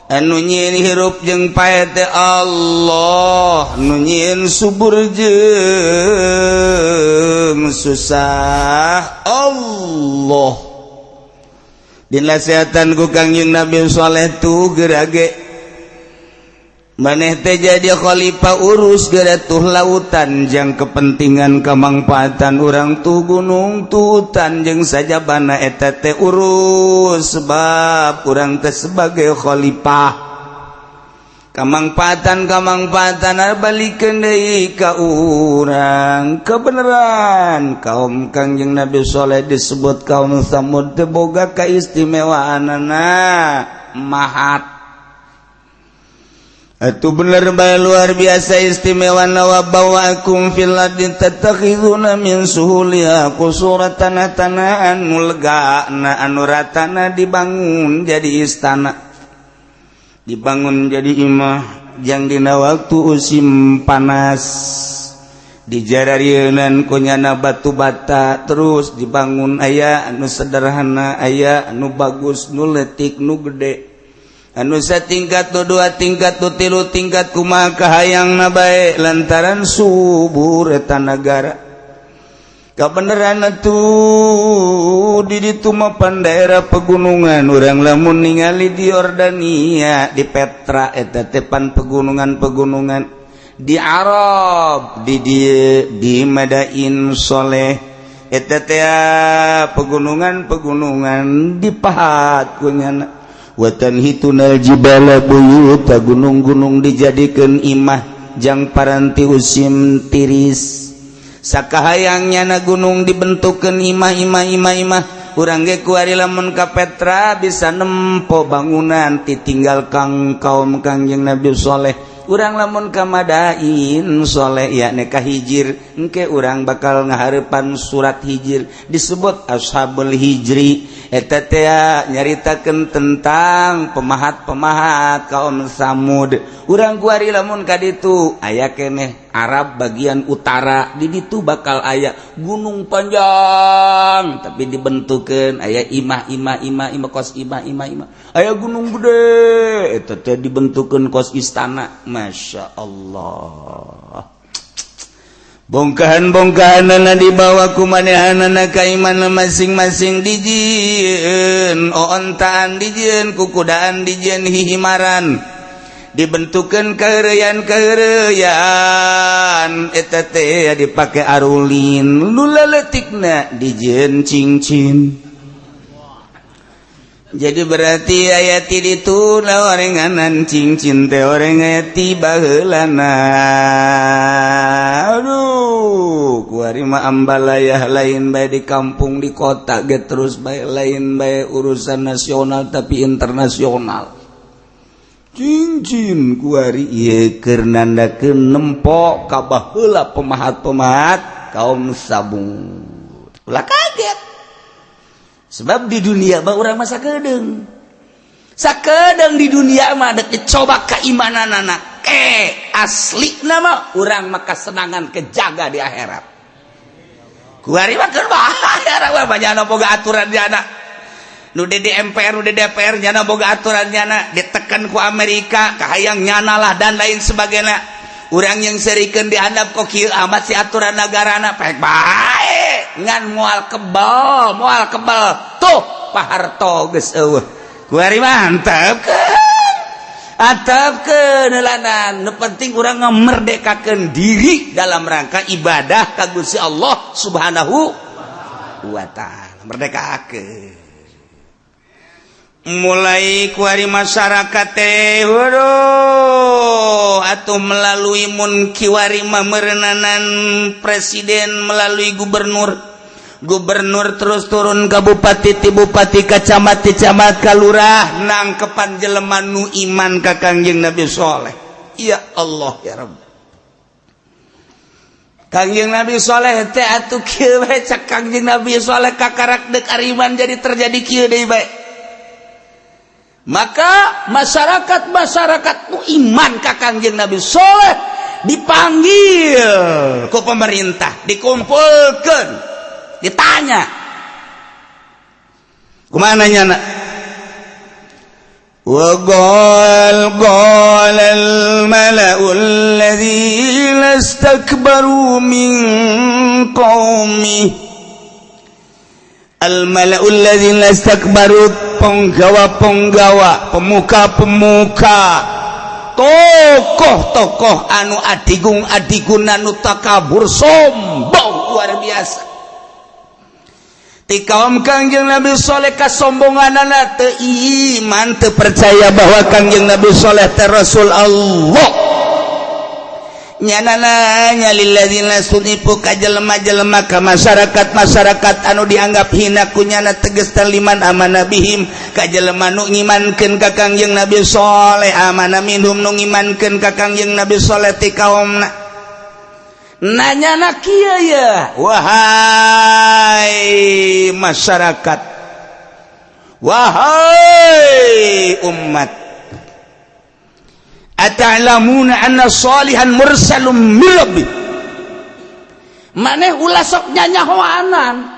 anu nyieun hirup jeung pae teh Allah, nu nyieun subur jeung susah Allah. Dinasehatan ku Kangjeng Nabi Saleh tu gerage maneh teh jadi khalifah urus geratuh lautan jang kepentingan kemangfaatan urang tu gunung tu hutan jeung sajabana eta teh urus sebab urang teh sebagai khalifah kemangfaatan balikeun deui ka urang kebenaran. Kaum Kangjeng Nabi Saleh disebut kaum Samud teh boga kaistimewaanana mahat. Atuh bener bae luar biasa istimewa wa bawaakum fil ardi tattakhizuna min suhuliha qusuratan tanaan mulgana anu ratana dibangun jadi istana, dibangun jadi imah jang dina waktu usim panas dijararieun ku nyana batu bata terus dibangun aya anu sederhana aya anu bagus nu leutik nu gede anu satingkat nu dua tingkat nu tilu tingkat kumaha kahayangna bae lantaran subur eta nagara. Kabeneran atuh di ditu mah pan daerah pegunungan urang lamun ningali di Yordania di Petra eta teh pan pegunungan di Arab di Madain Soleh eta teh pegunungan dipahat ku nyana. Watan hitunal jibala buyuta gunung-gunung dijadikeun imah jang paranti usim tiris sakahayangnya na gunung dibentukeun imah urang ge kuari lamun ka Petra bisa nempo bangunan ditinggal kang kaum Kangjeng Nabi Saleh. Urang lamun ka Madain Saleh yakni ka Hijir engke urang bakal ngahareupan surat Hijir disebut Ashabul Hijri. Eta teh nyaritakeun tentang pemahat kaum Samud. Urang kuari lamun ka ditu aya keneh Arab bagian utara di ditu bakal aya gunung panjang tapi dibentukeun aya imah kos imah aya gunung gede eta teh dibentukeun kos istana. Masya Allah. Bongkahan-bongkahanana dibawa ku manehanana ka iman masing-masing dijieun ontaan dijieun kukudaan dijieun hihimaran dibentukeun kaheureyan eta teh dipake arulin nu leutikna dijieun cincin. Jadi berarti ayat itu orenganan cincin teh oreng ayati baheulana. Aduh, kuari mah ambalayah lain bae di kampung di kota ge terus bae lain bae urusan nasional tapi internasional. Cincin kuari ieu keur nandakeun nempo ka baheula pemahat-pemahat kaum Samud. Ulah kaget. Sebab di dunia mah urang mah sakedeung di dunia mah ada coba keimananana aslina mah urang mah kasenangan kejaga di akhirat. Kuari mah keur akhirat mah nyana boga aturan nyana nu di MPR nu di DPR nyana boga aturan nyana ditekan ku Amerika kahayang nyana lah dan lain sebagainya. Urang yang serikeun dihandap kok kieu amat si aturan nagarana pek bae ngan moal kebal tuh Pak Harto geus eueuh kuari mantepkeun neulanan nu penting urang ngamerdekakeun diri dalam rangka ibadah ka Gusti Allah Subhanahu wa taala merdekakeun. Mulai kuari masyarakat teh atuh melalui mun kiwari meureunanan presiden melalui gubernur terus turun ka bupati ti bupati ka camat ti camat ka lurah nangkepan jelema nu iman ka Kangjeng Nabi Saleh. Ya Allah ya Rabb. Kangjeng Nabi Saleh teh atuh kieu bae cak Kangjeng Nabi Saleh kakarak deuk ariman jadi terjadi kieu deui bae. Maka masyarakat nu iman ka Kangjeng Nabi Saleh dipanggil ku pemerintah, dikumpulkeun, ditanya. Kumaha nyana? wa qala al mala'ul ladzina istakbaru min qaumi al mala'ul ladzina istakbaru penggawa pemuka tokoh anu adigung anu takabur sombong luar biasa ti kaum Kangjeng Nabi Saleh kasombonganana teu iman teu percaya bahwa Kangjeng Nabi Saleh teh Rasul Allah nyanana nyalilladzina sunipu ka jelema-jelema ka masyarakat anu dianggap hina kunyana teges taliman amana bihim ka jelema nu ngimankeun ka Kangjeng Nabi Saleh amana minhum nu ngimankeun ka Kangjeng Nabi Saleh ti kaumna nanyana kieu ya wahai masyarakat wahai umat ata'lamuna anna salihan mursalum min rabbi maneh ulah sok nyanyahoanan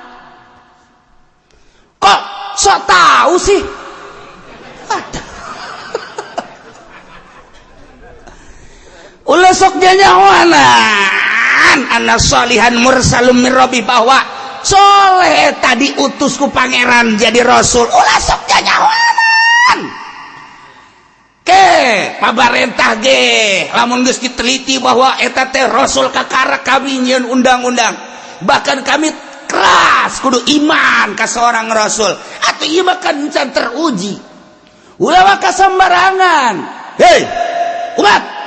kok sok tahu sih ulah sok nyanyahoanan anna salihan mursalum min rabbi bahwa soleh tadi utus ku pangeran jadi rasul ulah sok nyanyahoanan ke pabarentah ge lamun geus diteliti bahwa eta teh rasul kakara kami nyieun undang-undang bahkan kami keras kudu iman ka seorang rasul atuh ieu mah kan can teruji ulah kasambarangan hei umat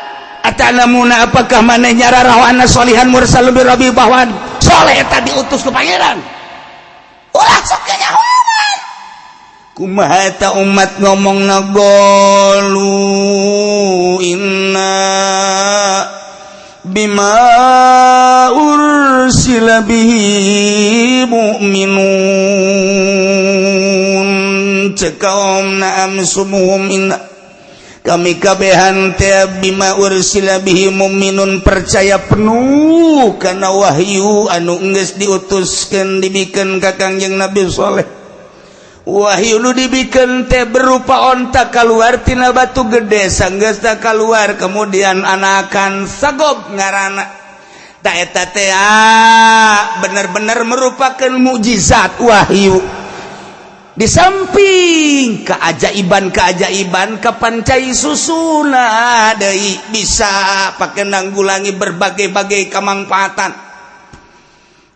atanamuna apakah maneh nyararawana solihan mursalun bi rabbi bahwa soleh tadi utus ku pangeran ulah sok nyahoan kumaha eta umat ngomongna qalu inna bima ursila bihi mu'minun cekaumna amsumuhum inna kami kabehan teh bima ursila bihi mu'minun percaya penuh kana wahyu anu geus diutuskeun dibikeun ka Kangjeng Nabi Saleh wahyu nu dibikeun teh berupa onta kaluar tina batu gede sanggeus teh kaluar kemudian anakan sagob ngaranna ta eta teh bener-bener merupakan mukjizat wahyu di samping keajaiban kepancai susuna deui bisa pakai nanggulangi berbagai-bagai kemanfaatan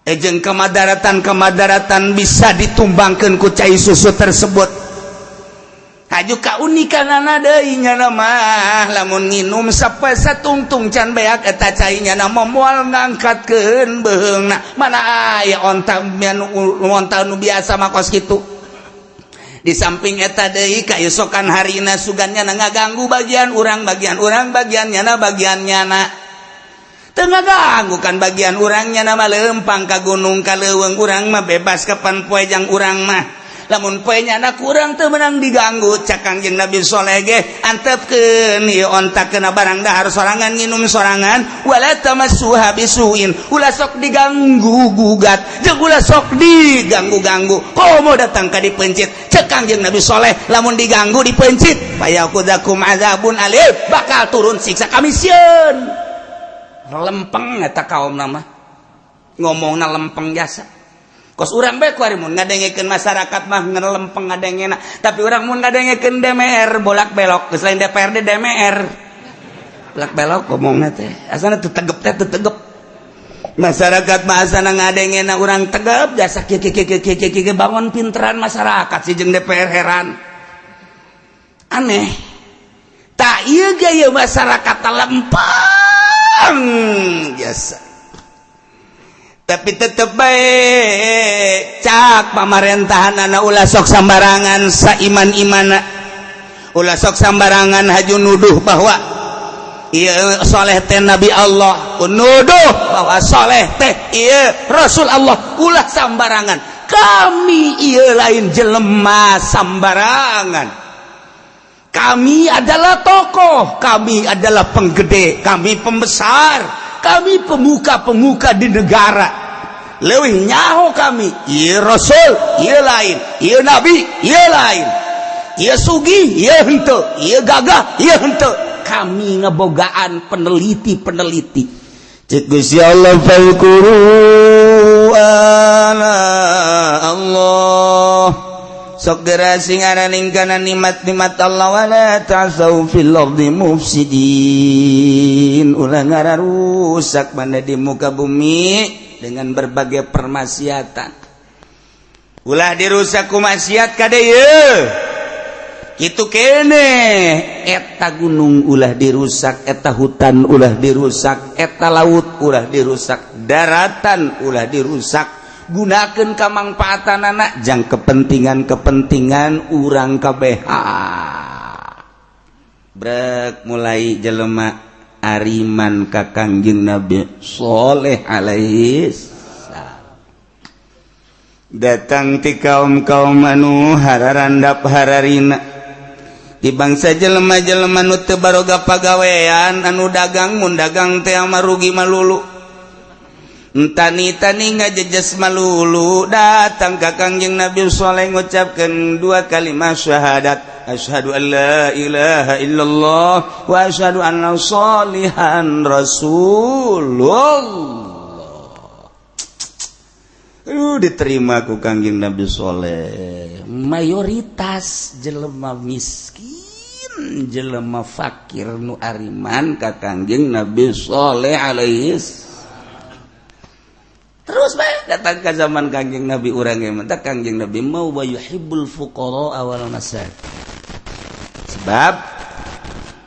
jeung kemadaratan bisa ditumbangkeun ku cai susu tersebut haju kaunikanana deui nyana mah lamun nginum sapoe satungtung can beak eta cai nyana moal ngangkatkeun beheungna mana aya onta nu biasa makos kitu di samping eta deui kaesokan harina sugannya ngaganggu bagian urang bagiannya teu ngaganggu kan bagian urangnya mah leumpang ka gunung ka leuweung urang mah bebas kapan poe jang urang mah lamun poe nyana kurang teu meunang diganggu cak Kangjeng Nabi Saleh ge antepkeun ieu ontakeun barang dahar sorangan nginum sorangan wala tamassuha bisuin ulah sok diganggu gugat jeung ulah sok diganggu-ganggu komo datang ka dipencit cak Kangjeng Nabi Saleh lamun diganggu dipencit fayaqudakum azabun alim bakal turun siksa kami sieun lempeng eta kaumna mah ngomongna lempeng jasa kos urang bae ku ari mun ngadengekeun masyarakat mah ngelempeng ngadengena tapi urang mun ngadengekeun DMR bolak-belok geus lain DPRD DMR bolak-belok ngomongna teh asana teu tegep masyarakat mah asana ngadengena urang tegep jasa kieu bangun pinteran masyarakat si jeung DPR heran aneh tak ieu gaya masyarakat lempeng jasa tapi tetep bae cak pamerintahan anak ulah sok sambarangan saiman-imana ulah sok sambarangan haju nuduh bahwa ieu soleh teh nabi Allah nuduh bahwa soleh teh ieu rasul Allah ulah sambarangan kami ieu lain jelema sambarangan kami adalah tokoh kami adalah penggede kami pembesar kami pemuka-pemuka di negara leuwih nyaho kami ieu rasul ieu lain ieu nabi ieu lain ieu sugih ieu henteu, ieu gagah ieu henteu. Kami ngebogaan peneliti. Cek Gusti Allah fazkuru ala Allah. Sok gerasing araning kana nikmat-nikmat Allah wala ta'sau fil ardi mufsidin. Ulah ngararusak banda di muka bumi dengan berbagai permaksiatan. Ulah dirusak ku maksiat ka deui. Kitu kene eta gunung ulah dirusak, eta hutan ulah dirusak, eta laut ulah dirusak, daratan ulah dirusak. Gunakeun kamangpaatanana jang kepentingan urang kabeh. Brek mulai jelema ariman ka Kangjeng Nabi Saleh alaihi salam. Datang ti kaum-kaum anu hararandap hararina. Di bangsa jelema-jelema nu teu baroga pagawean anu dagang mun dagang teh marugi malulu. Tani-tani ngajejes malulu datang ka Kangjeng Nabi Saleh ngucapkeun dua kalimat syahadat asyhadu an la ilaha illallah wa asyhadu anna sholihan rasulullah. Diterima ku Kangjeng Nabi Saleh. Mayoritas jelema miskin, jelema fakir nu ariman ka Kangjeng Nabi Saleh alaihi. Terus bae datang ke zaman Kangjeng Nabi urang ge mah Kangjeng Nabi mau wa yuhibbul fuqara wal masakin. Sebab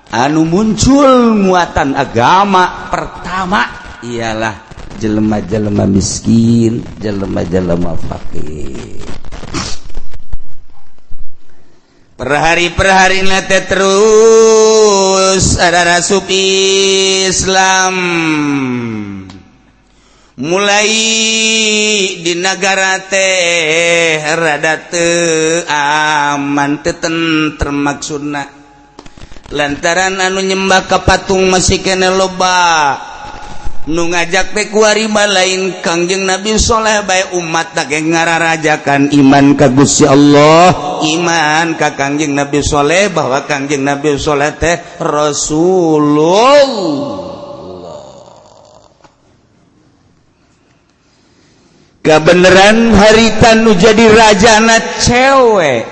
anu muncul muatan agama pertama ialah jelema-jelema miskin, jelema-jelema fakir. Per hari teh terus ada rasup Islam. Mulai di negara teh rada teu aman teu tentrem maksudna lantaran anu nyembah ka patung masih kene loba nu ngajak teh kuari lain Kangjeng Nabi Saleh bae umat teh ngararajakan iman ka Gusti Allah, iman ka Kangjeng Nabi Saleh bahwa Kangjeng Nabi Saleh teh Rasulullah. Kebeneran harita nu jadi rajana cewek,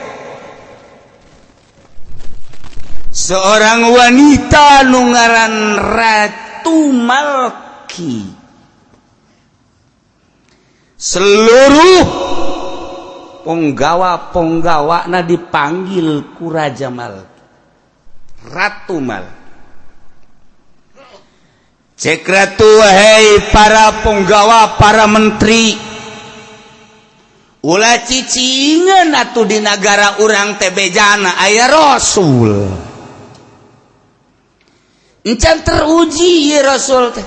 seorang wanita nu ngaran Ratu Malki. Seluruh penggawa na dipanggil ku Raja Malki, Ratu Malki. Cek Ratu, hei para penggawa, para menteri, ulah cicingan atuh di negara urang teh bejana aya Rasul. Encan teruji ya Rasul teh.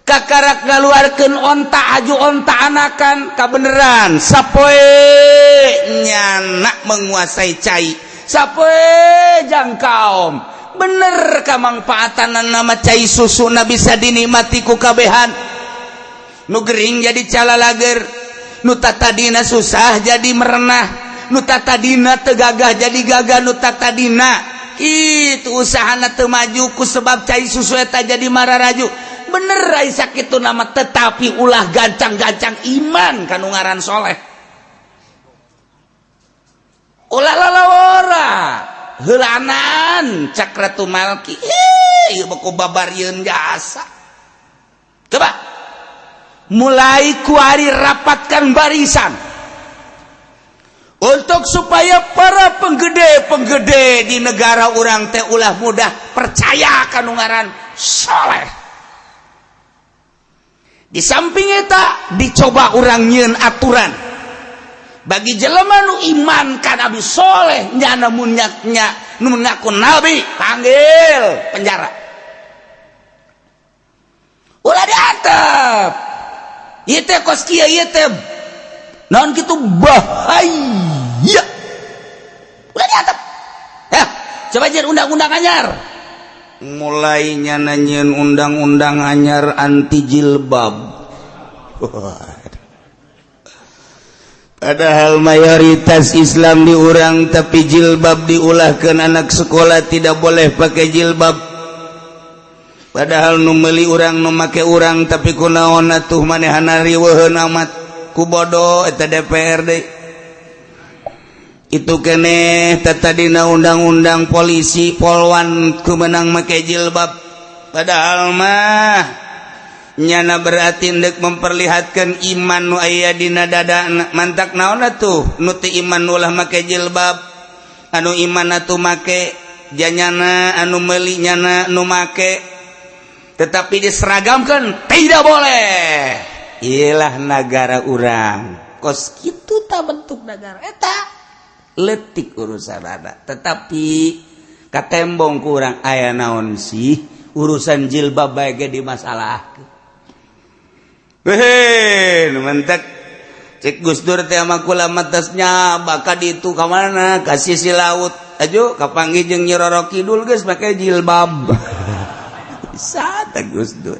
Kakarak ngaluarkeun onta aju onta anakan kabeneran sapoe nyana menguasai cai, sapoe jangkaum. Bener kamangpaatanan nama cai susu na bisa dinikmati ku kabehan. Nu gering jadi calalager, nu tatadina susah jadi merenah, nu tatadina tegagah jadi gagah, nu tatadina itu usahana teu maju ku sebab cai susu eta jadi mararaju. Bener ai sakitu nama tetapi ulah gancang-gancang iman kanu ngaran soleh. Ulah lalawara heulanan cak Ratu Malki ieu baku babarieun jasa. Coba mulai kuari rapatkan barisan untuk supaya para penggede di negara urang teh ulah mudah percaya kanu ngaran soleh. Di samping eta dicoba urang nyieun aturan bagi jelema nu iman ka Nabi Saleh nya namun nya nu ngaku nabi panggil penjara. Ulah diatep. Ieu teh kos kieu ieu teh naon kitu bahaya. Ulah diatep. Ya, coba jeung undang-undang anyar. Mulai nanyeun undang-undang anyar anti jilbab. padahal mayoritas Islam diurang tapi jilbab diulahkan anak sekolah tidak boleh pakai jilbab padahal nu meuli urang nu make urang tapi kunaon atuh manehana riweuheun amat ku bodoh eta DPRD itu keneh tadina undang-undang polisi polwan kumenang make jilbab padahal mah nyana berarti ndek memperlihatkan iman nu aya dina dada mantak naon atuh nu teu iman ulah make jilbab anu iman atuh make janyana anu meuli nyana nu make tetapi diseragamkan tidak boleh iyalah negara urang kos kitu ta bentuk negara eta letik urusan ada tetapi katembong kurang aya naon sih urusan jilbab bae ge dimasalahkeun mentek cek Gus Dur teh mah kula matasnya bakal ditu ka mana ka sisi laut ajo kapanggih jeung Nyi Roro Kidul geus make jilbab bisa teh Gus Dur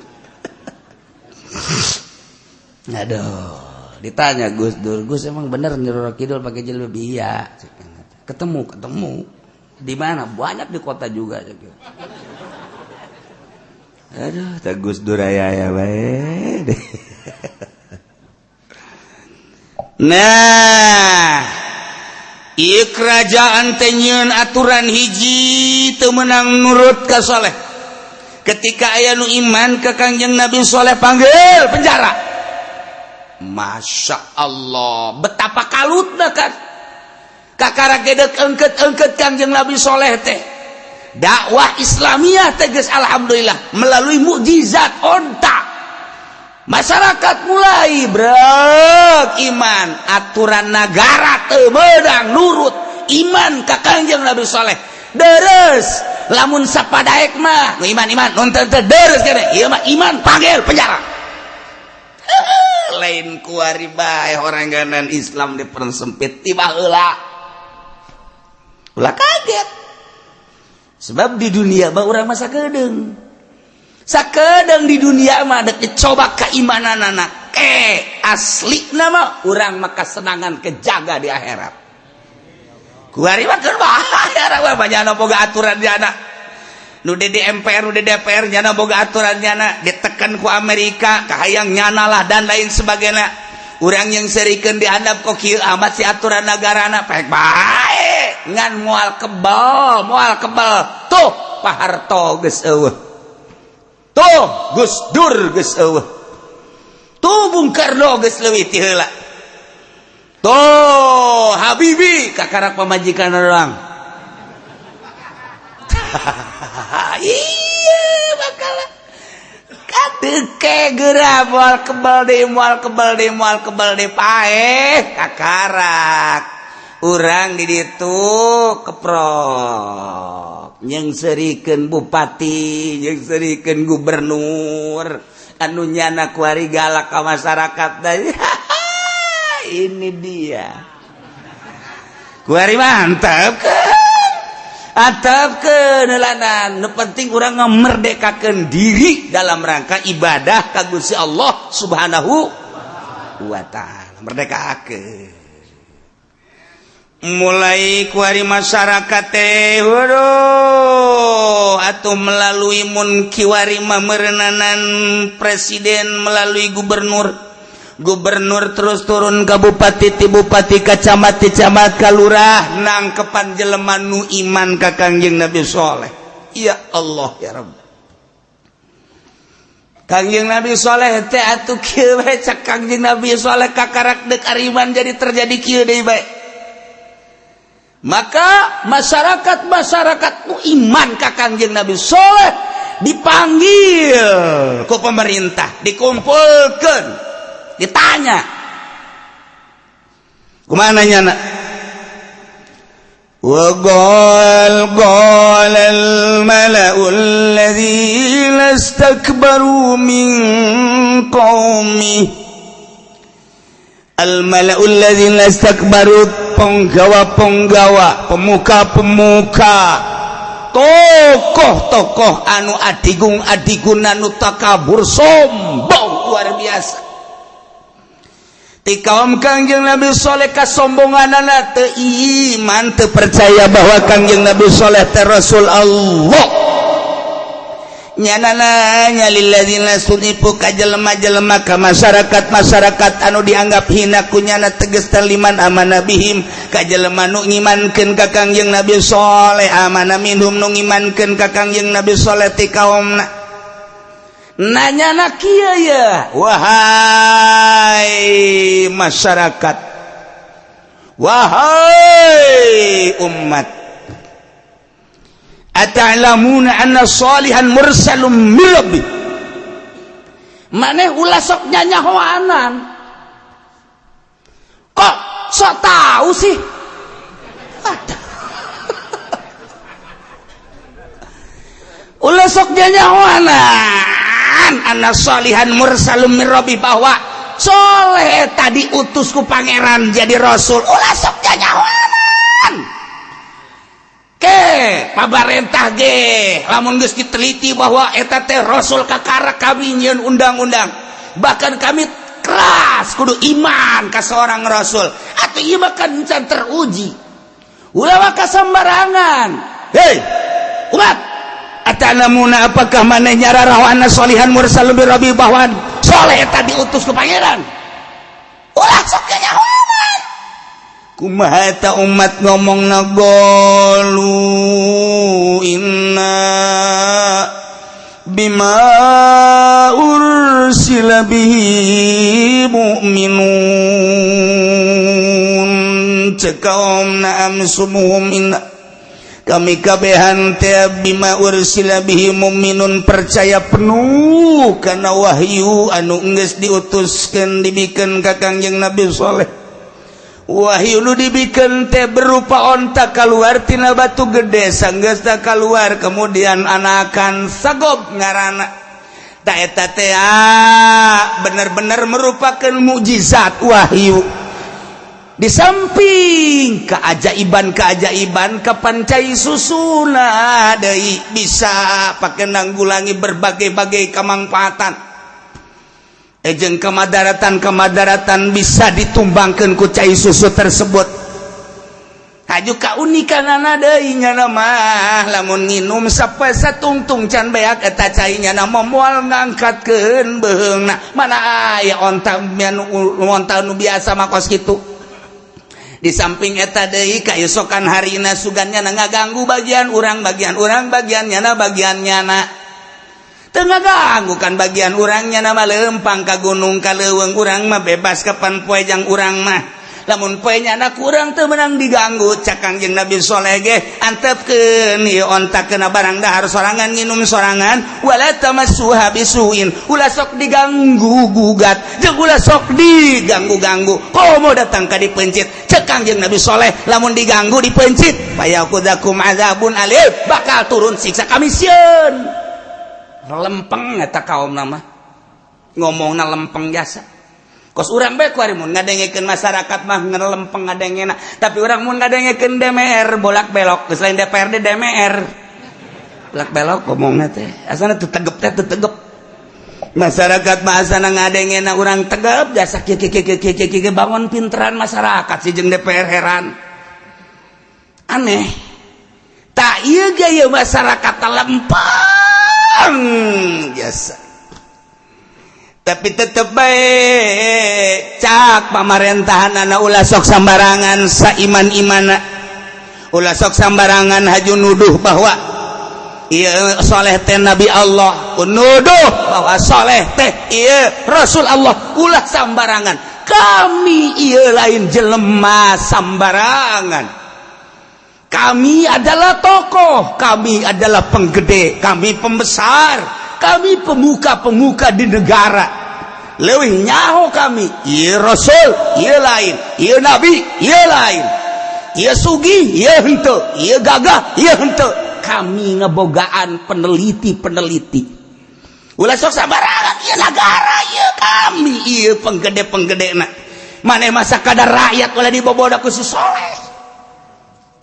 aduh ditanya Gus Dur, Gus emang bener Nyi Roro Kidul pakai jilbab? Iya. Ketemu di mana? Banyak di kota juga. Aduh, tak Gus Dur aya bae. Nah, ieu kerajaan teh nyieun aturan hiji teu meunang nurut ka soleh. Ketika aya nu iman ka Kangjeng Nabi soleh panggil penjara. Masya Allah betapa kalutna kan kakara gedek engket Kangjeng Nabi soleh teh dakwah Islamiyah teh geus alhamdulillah melalui mukjizat onta masyarakat mulai brek iman aturan negara teu meunang nurut iman ka Kangjeng Nabi soleh deres lamun sapadaek mah iman nun teu deres keneh ieu mah iman panggil penjara lain kuari bae oranganan Islam dipersempit tiba heula kaget sebab di dunia mah urang mah sakedeung di dunia mah ada coba keimananana aslina mah urang mah kasenangan kejaga di akhirat kuari mah keur bahaya urang mah nya boga aturan jana nu di MPR nu di DPR nyana boga aturan nyana ditekan ku Amerika kahayang nyana lah dan lain sebagainya urang yang serikeun dihandap kok kieu amat si aturan nagarana pek bae ngan moal kebal tuh Pak Harto geus eueuh tuh Gus Dur geus eueuh tuh Bung Karno geus leuwih ti heula tuh Habibie kakarak pamajikan urang iya bakal kadeke geura moal kebal deh paeh kakarak urang di ditu keprok yang serikeun bupati yang serikeun gubernur anu nyana kuari galak ka masyarakat ini dia kuari mantap atapkeun heulanan nu penting urang ngamerdekakeun diri dalam rangka ibadah ka Gusti Allah Subhanahu wa taala merdekakeun mulai kuari masyarakat teh atuh melalui mun kiwari mameureunanan presiden melalui gubernur terus turun ke bupati ti bupati ka camat ti camat ka lurah nangkepan jelema nu iman ka Kangjeng Nabi soleh ya Allah ya Rabb Kangjeng Nabi soleh teh atuh kieu bae cak Kangjeng Nabi soleh kakarak deuk ariman jadi terjadi kieu deui bae maka masyarakat nu iman ka Kangjeng Nabi soleh dipanggil ku pemerintah dikumpulkeun ditanya kumana nyana wa qala al mala'ul ladzina istakbaru min qaumi al mala'ul ladzina istakbaru penggawa pemuka tokoh anu adigung anu takabur sombong luar biasa ti kaum Kangjeng Nabi Saleh kasombonganana teu iman teu percaya bahwa Kangjeng Nabi Saleh teh Rasul Allah nyanana nyalilladzina sunipu ka jelema-jelema ka masyarakat anu dianggap hina kunyana teges taliman amana bihim ka jelema nu ngimankeun ka Kangjeng Nabi Saleh amana minhum nu ngimankeun ka Kangjeng Nabi Saleh ti kaumna nanyana kieu ya wahai masyarakat wahai umat ata'lamuna anna salihan mursalum min rabbi maneh ulah sok nyanyahoanan kok sok tahu sih ulah sok nyanyahoanan anna salihan mursalum min rabbi bahwa soleh tadi utus ku pangeran jadi rasul ulah sok nyanyahoanan pabarentah ge lamun geus diteliti bahwa eta teh rasul kakara kami nyieun undang-undang bahkan kami keras kudu iman ka seorang rasul atuh ieu mah kan can teruji ulah kasambarangan hei umat atanamuna apakah maneh nyararawana solihan mursal bi rabbi bahwa soleh tadi utus ku pangeran ulah sok nyaho kumaha eta umat ngomongna golu inna bima ursila bihi mu'minun cekaumna amsumuhum inna kami kabehan teh bima ursila bihi mu'minun percaya penuh kana wahyu anu geus diutuskeun dibikeun ka Kangjeng Nabi Saleh wahyu nu dibikeun teh berupa onta kaluar tina batu gede sanggeusna kaluar kemudian anakan sagob ngaranna ta eta teh bener-bener merupakan mukjizat wahyu di samping keajaiban kapancai susuna deui bisa pake nanggulangi berbagai-bagai kemanfaatan jeung kemadaratan bisa ditumbangkeun ku cai susu tersebut haju kaunikanana deui nyana mah lamun nginum sapoe satungtung can beak eta cai nyana moal ngangkatkeun beheungna mana aya onta nu biasa makos kitu di samping eta deui kaesokan harina sugannya ngaganggu bagian urang bagian nyana bagian nyana tengah ganggu kan bagian urangnya nama lempang ka gunung ka leuweung urang mah bebas kapan poe jang urang mah lamun poe nya kurang teu meunang diganggu cak Kangjeng Nabi Saleh ge antepkeun ieu ontak kena barang dahar sorangan nginum sorangan wala tamassuha bisuin ulah sok diganggu gugat jeung ulah sok diganggu-ganggu komo datang ka dipencit cak Kangjeng Nabi Saleh lamun diganggu dipencit fayaqudakum azabun alim bakal turun siksa kami sieun lempeng eta kaum nama ngomongna lempeng jasa kos urang bae ku ari mun ngadengekeun masyarakat mah ngelempeng ngadengena tapi urang mun ngadengekeun DMR bolak belok geus lain DPRD DMR bolak belok ngomongna teh asana teu tegep masyarakat mah asana ngadengena urang tegep jasa kieu bangun pinteran masyarakat si jeung DPR heran aneh tak ieu ge masyarakat lempeng biasa tapi tetep baik cak pamerintahan anak ulah sok sambarangan saiman-imana ulah sok sambarangan haju nuduh bahwa ieu soleh teh nabi Allah nuduh bahwa soleh teh ieu rasul Allah ulah sambarangan kami ieu lain jelema sambarangan kami adalah tokoh, kami adalah penggede, kami pembesar, kami pemuka-pemuka di negara. Leuwih nyaho kami, ieu rasul, ieu lain, ieu nabi, ieu lain. Ieu sugih, ieu henteu, ieu gagah, ieu henteu. Kami ngebogaan peneliti-peneliti. Ulah sok sabarangan ieu negara, ieu kami, ieu penggede-penggedena. Maneh masa kadar rakyat ulah diboboda ku soleh.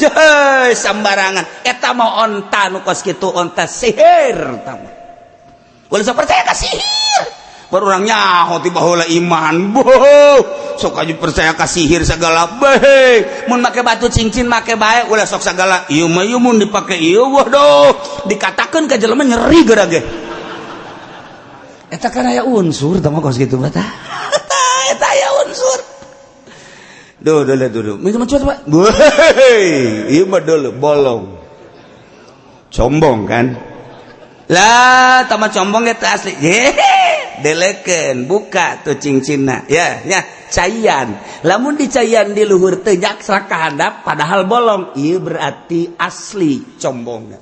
Hei sambarangan eta mah onta nu kos kitu onta sihir tamu ulah sok percaya ka sihir orangnya tiba iman sok aja percaya ka sihir segala mun make batu cincin make bae ulah sok segala ieu mah ieu mun dipake ieu waduh dikatakeun ka jelema nyeri geura ge eta kan aya unsur tah mah kos kitu mah tah eta aya unsur duh minum coba ieu mah deuleu bolong sombong kan lah tama sombong eta asli deleken buka tuh cincinna ya cayan lamun dicayan di luhur teh nyak kahandap padahal bolong ieu berarti asli combongna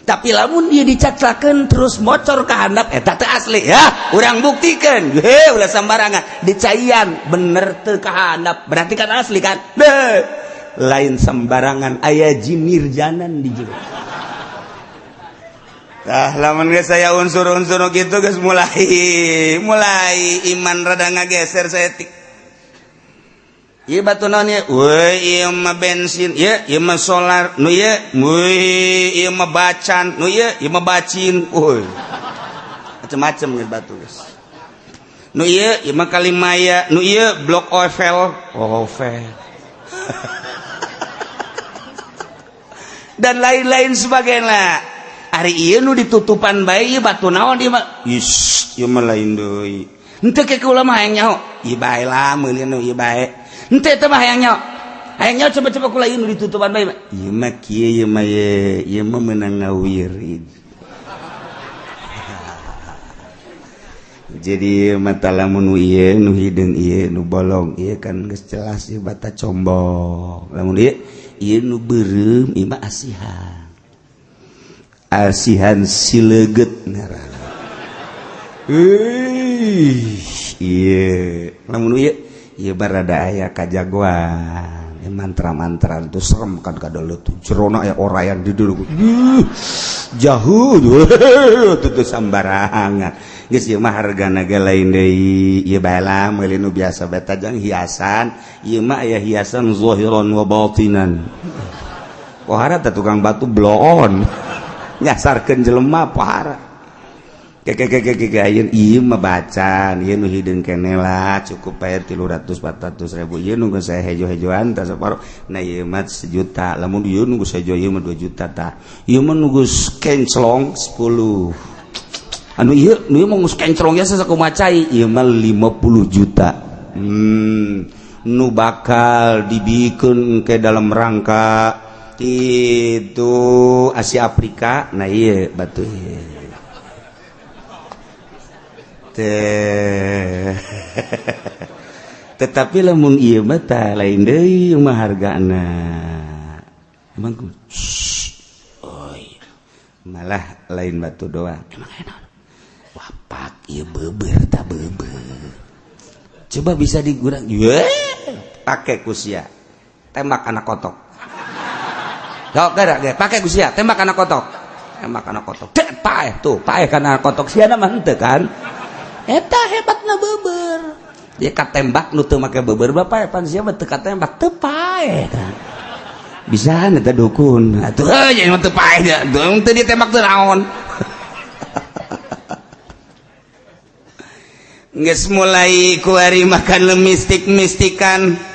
tapi lamun ieu dicaclakeun terus bocor kahandap eta teh asli ya urang buktikeun ulah sambarangan dicayan bener teu kahandap berarti kan asli kan lain sembarangan aya jin nirjanan di jero lamun geus saya unsur-unsur gitu geus mulai iman rada ngageser saeutik. Ieu batu naon ieu? Ieu mah bensin, ieu mah solar, nu ieu mah bacan, nu ieu mah bacin. Macem-macem geus batu geus. Nu ieu mah Kalimaya, nu ieu blok Ovel. Dan lain-lain sebagainya. Ari ieu nu ditutupan bae ieu batu naon ieu mah? Ieu mah lain deui. Henteu ke kula mah hayang nyaho. Ieu bae lah meulieun ieu bae. Henteu teh mah hayang nyaho. Hayang nyaho coba-coba kula ieu nu ditutupan bae mah. Ieu mah kieu ieu mah meunang ngawirid. Jadi mata lamun ieu nu hideung ieu nu bolong ieu kan geus jelas ieu bata combong. Lamun ieu nu beureum ieu mah asihan. Asihan sileget ngaranna. Iya, lamun ieu barada aya kajagoan, mantra-mantra itu serem kan kadeuleut jerona aya orayan di dieu. Jauh tuh sambarangan. Geus ieu mah hargana ge lain deui, ieu bae lah meuli nu biasa bae tajang hiasan, ieu mah aya hiasan zahiran wa batinan. Pohara teh tukang batu bloon. Nyasarkeun jelema pohara ieu mah bacan ieu nu hideung keneh lah cukup bae 300-400 ribu ieu nu geus saya hejo-hejoan tah saparo nah ieu mah 1 juta lamun ieu nu geus hejo ieu mah 2 juta tah ieu mah nu geus kencelong 10 anu ieu mah geus kencelong ya sakumaha cai ieu mah 50 juta nu bakal dibikeun ke dalam rangka itu Asia Afrika nah iya batu tetapi lamun ieu mah tah lain deui mah hargana emang malah lain batu doang emang enak wapak ieu beubeur tah beubeur coba bisa digurang pakai kusia tembak anak kotok. Sok geura pake kusia tembak anak kotok. Paeh tuh, paeh kana kotok siana mah henteu kan. Eta hebatna beubeur. Dia katembak nu teu make beubeur bae pan sia mah teu katembak teu paeh kan. Bisa eta dukun. Atuh nya mah teu paeh dia. Teu ditembak teu naon. Geus mulai kuari makan mistik-mistikan.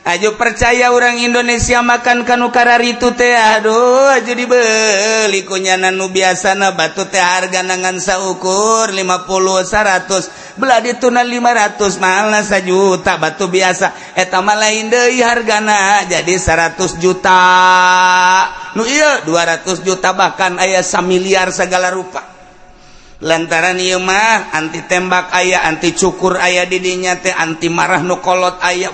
Ayo percaya orang Indonesia makan kanu kararitu teh aduh aja dibeli kunyana nu biasana batu teh harga nangan saukur 50 100 belah dituna 500 malah 1 juta batu biasa eta mah lain deui hargana jadi 100 juta nu ieu 200 juta bahkan aya 1 miliar segala rupa lantaran ieu mah anti tembak aya anti cukur aya di dinya teh anti marah nu kolot aya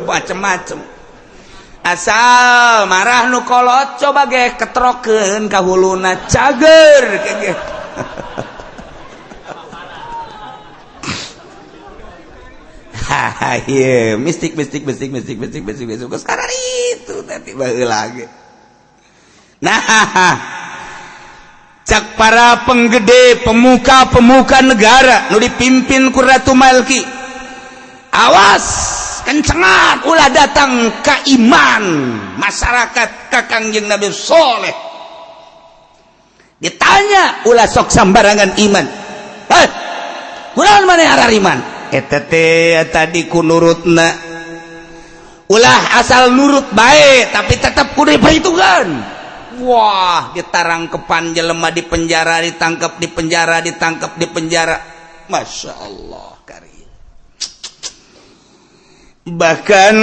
macem-macem asal marah nu kolot coba ge ketrokeun ka huluna cager ge ieu mistik sekarang itu tapi baheula ge nah cak para penggede pemuka negara nu dipimpin ku Ratu Malki awas kencengan ulah datang ka iman masyarakat ka Kangjeng Nabi Soleh ditanya ulah sok sambarangan iman kunaon maneh arariman eta teh tadi ku nurutna ulah asal nurut bae tapi tetap kudu diperhitungkan. Wah ditarangkepan jelema di penjara ditangkap di penjara Masya Allah karim. Bahkan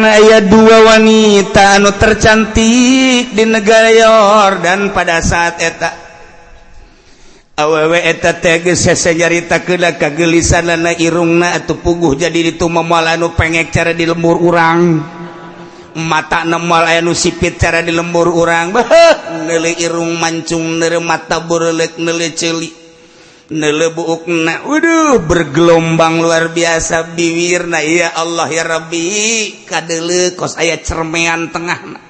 aya 2 wanita anu tercantik di negara Yordan pada saat eta awewe eta teh geus nyaritakeun kagelisanna irungna atuh puguh jadi ditu moal anu pengek cara di lembur urang mata moal aya nu sipit cara di lembur urang neuleuh irung mancung neuleuh mata bureulek neuleuh ceuli neuleuh buukna waduh bergelombang luar biasa bibirna ya Allah ya Rabbi kadeuleu kos aya cermean tengahna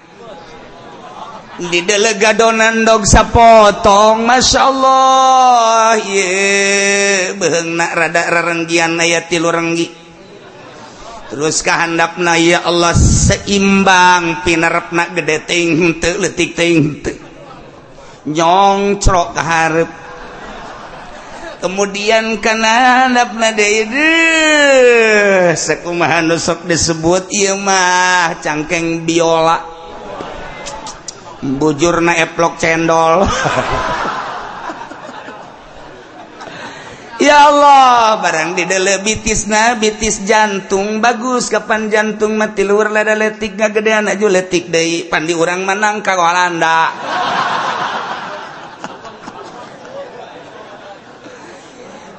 di deuleu gadonan dog sapotong Masya Allah ye beheungna rada rarenggian aya 3 renggi terus kahandapna ya Allah seimbang pinarepna gede teuing henteu leutik teuing henteu nyongcrok ka hareup kemudian kana handapna deui sakumaha nu sok disebut ieu mah cangkeng biola bujurna eplok cendol ya Allah barang di deuleu bitisna bitis jantung bagus kapan jantung mati luhur lada letik ngagedean aju letik deui pan di urang menang ka Walanda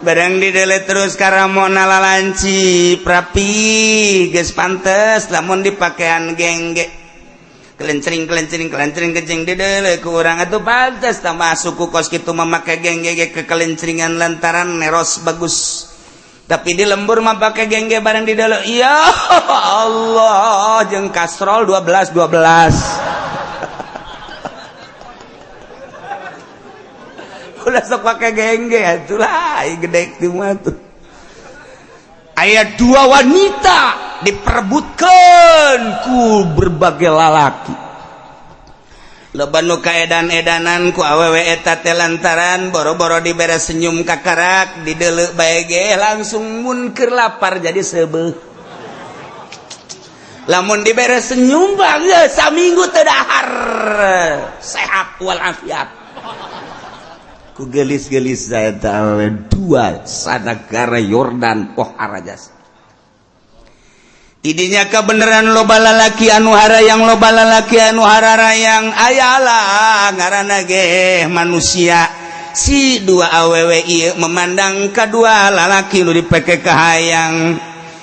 barang didele terus karamona lalanci prapi geus pantes lamun dipakean gengge kelencering kejeng didele ku urang atuh pantes tambah suku kos kitu memakai gengge ke kelenceringan lantaran neros bagus tapi di lembur mah pake gengge barang didele ya Allah jeung kastrol 12 udah sok pakai gengge atulah gede itu mah tuh ayat 2 wanita diperebutkan ku berbagai lalaki loba nu kaedan-edanan ku awewe eta teh lantaran boro-boro dibere senyum kakarak dideuleu bae ge langsung mun keur lapar jadi seubeuh lamun dibere senyum bae saminggu teu dahar sehat walafiat ku gelis-gelis saya tahu 2 sanagara Yordan poh arajas tidinya kebenaran loba lalaki anu harayang loba lalaki anu hararayang ayalah ngaranna ge manusia si 2 awewe ieu memandang kadua lalaki nu dipeke kahayang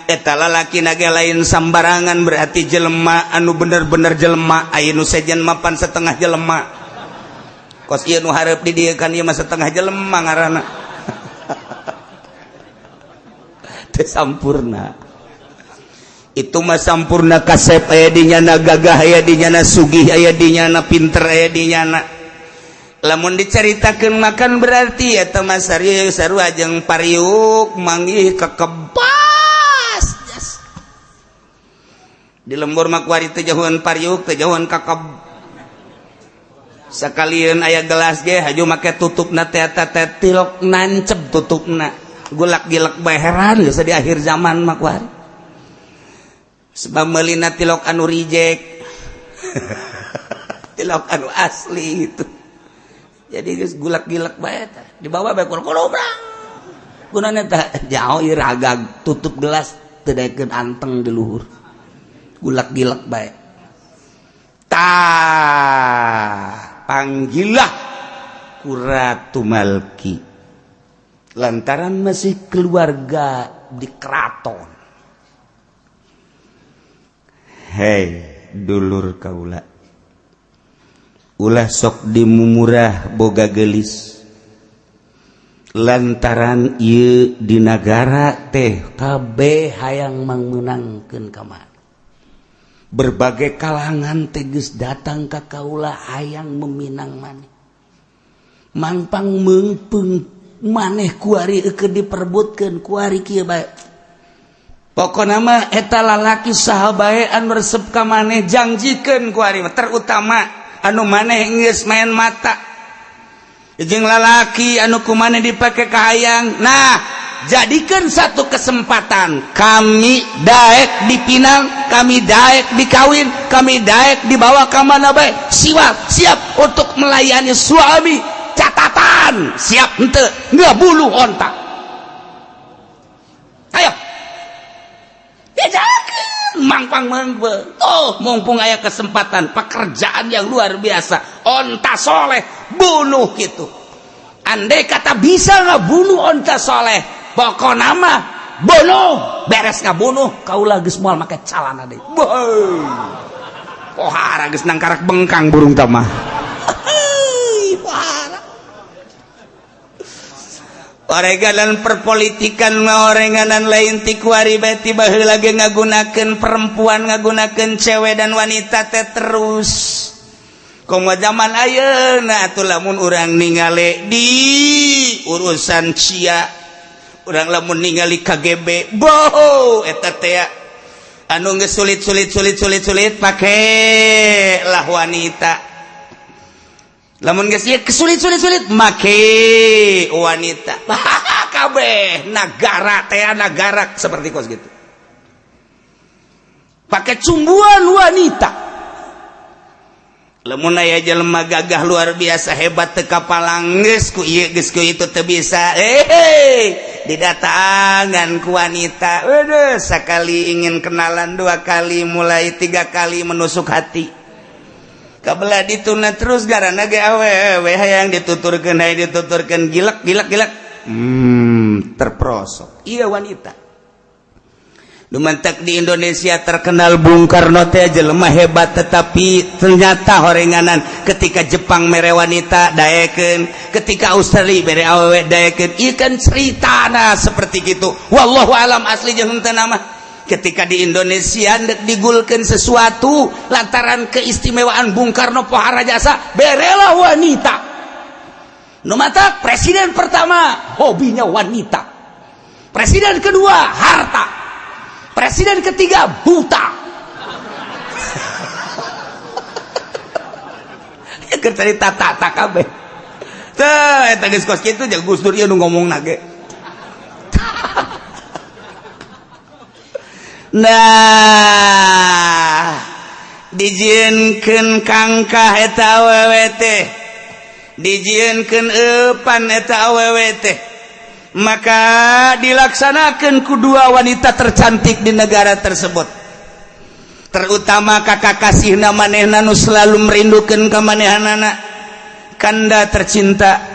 eta lalaki nage lain sambarangan berarti jelema anu bener-bener jelema aya nu sejen mapan setengah jelema kos ieu nu hareup di dieu kan ieu mah setengah jelema ngaranna teu sampurna itu mah sampurna kasep aya di nyana gagah aya di nyana sugih aya di nyana pinter aya di nyana lamun dicaritakeun makan berarti eta mah sarua jeung pariuk manggih kekebas di lembur mah kuari teu jauhan pariuk teu jauhan kakeb sakalian aya gelas ge haju make tutupna teh teh tilok nancep tutupna gulak-gilek bae heran geus di akhir zaman mah kuari sebab meulina tilok anu reject tilok anu asli itu jadi geus gulak-gilek bae teh dibawa bae kurang gunana teh jauh ieu ragag tutup gelas teu daekeun anteng di luhur gulak-gilek bae panggillah ku Ratu Malki lantaran masih keluarga di keraton. Hei dulur kaula ulah sok dimumurah boga gelis lantaran ieu di nagara teh kabeh hayang mangmenangkeun ka mana berbagai kalangan teges datang ka kaula hayang meminang maneh mangpang meungpeung maneh kuari keur diperebutkeun kuari kieu bae pokona mah eta lalaki saha bae anu resep ka maneh jangjikeun kuari terutama anu maneh geus main mata jeung lalaki anu kumaha dipake ka hayang. Nah, jadikan satu kesempatan kami daek dipinang, kami daek dikawin, kami daek dibawa ke mana bae, siap untuk melayani suami. Catatan, siap henteu nggak bulu onta. Ayo bedakeun mangpang mangbe. Oh, mumpung aya kesempatan pekerjaan yang luar biasa, onta soleh bunuh gitu. Andai kata bisa ngabunuh onta soleh, pokok nama bunuh, beres ngabunuh kaula geus moal make calana deui. Boy, pohara geus nangkarak bengkang burung tamah. Pohara. Orenganan perpolitikan orenganan lain ti kuari beti baheula ge ngagunakeun perempuan, ngagunakeun cewek dan wanita teh terus. Komo zaman ayeuna atuh lamun urang ningali di urusan cia, urang lamun ningali KGB, boh eta teh anu geus sulit pake lah wanita. Lamun geus ieu sulit make wanita. Kabeh nagara teh nagara seperti kos gitu. Pakai cumbuan wanita. Lamun aya jelema gagah luar biasa hebat teu kapalang geus ku ieu geus ku itu teu bisa. Didatangan ku wanita. Waduh, sakali ingin kenalan, 2 kali, mulai 3 kali menusuk hati. Kabelah dituna terus garana ge awewe hayang dituturkeun gilek. Terprosok. Iya wanita. Lumantak di Indonesia terkenal Bung Karno teh jelema hebat, tetapi ternyata horenganan ketika Jepang mere wanita daekeun, ketika Australia mere awewe daekeun. Ieu kan ceritana seperti gitu. Wallahu alam asli jeung henteu nama. Ketika di Indonesia digulkeun sesuatu lantaran keistimewaan Bung Karno pohara jasa, berelah wanita. Nu matak presiden pertama hobinya wanita. Presiden kedua harta. Presiden ketiga buta. Keur cerita tata kabeh. Teu eta geus kos kitu jeung Gus Dur ieu nu ngomongna ge. Nah, dijieunkeun kangkah eta awewe teh, dijieunkeun eupan eta awewe teh, maka dilaksanakeun ku 2 wanita tercantik di negara tersebut. Terutama kakak kasihna manehna nu selalu merindukeun ka manehanana. Kanda tercinta,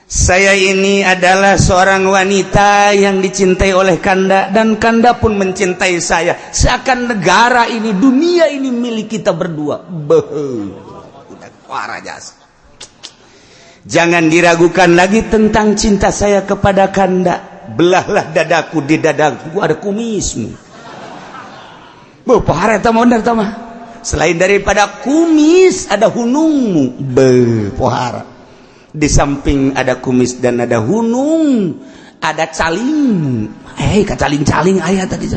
saya ini adalah seorang wanita yang dicintai oleh Kanda, dan Kanda pun mencintai saya. Seakan negara ini, dunia ini milik kita berdua. Udah parah jas. Jangan diragukan lagi tentang cinta saya kepada Kanda. Belahlah dadaku, di dadaku ada kumismu. Parah tamah tamah. Selain daripada kumis ada hunungmu. Pohara. Di samping ada kumis dan ada hunung, ada caling. Kacaling-caling aya tadi.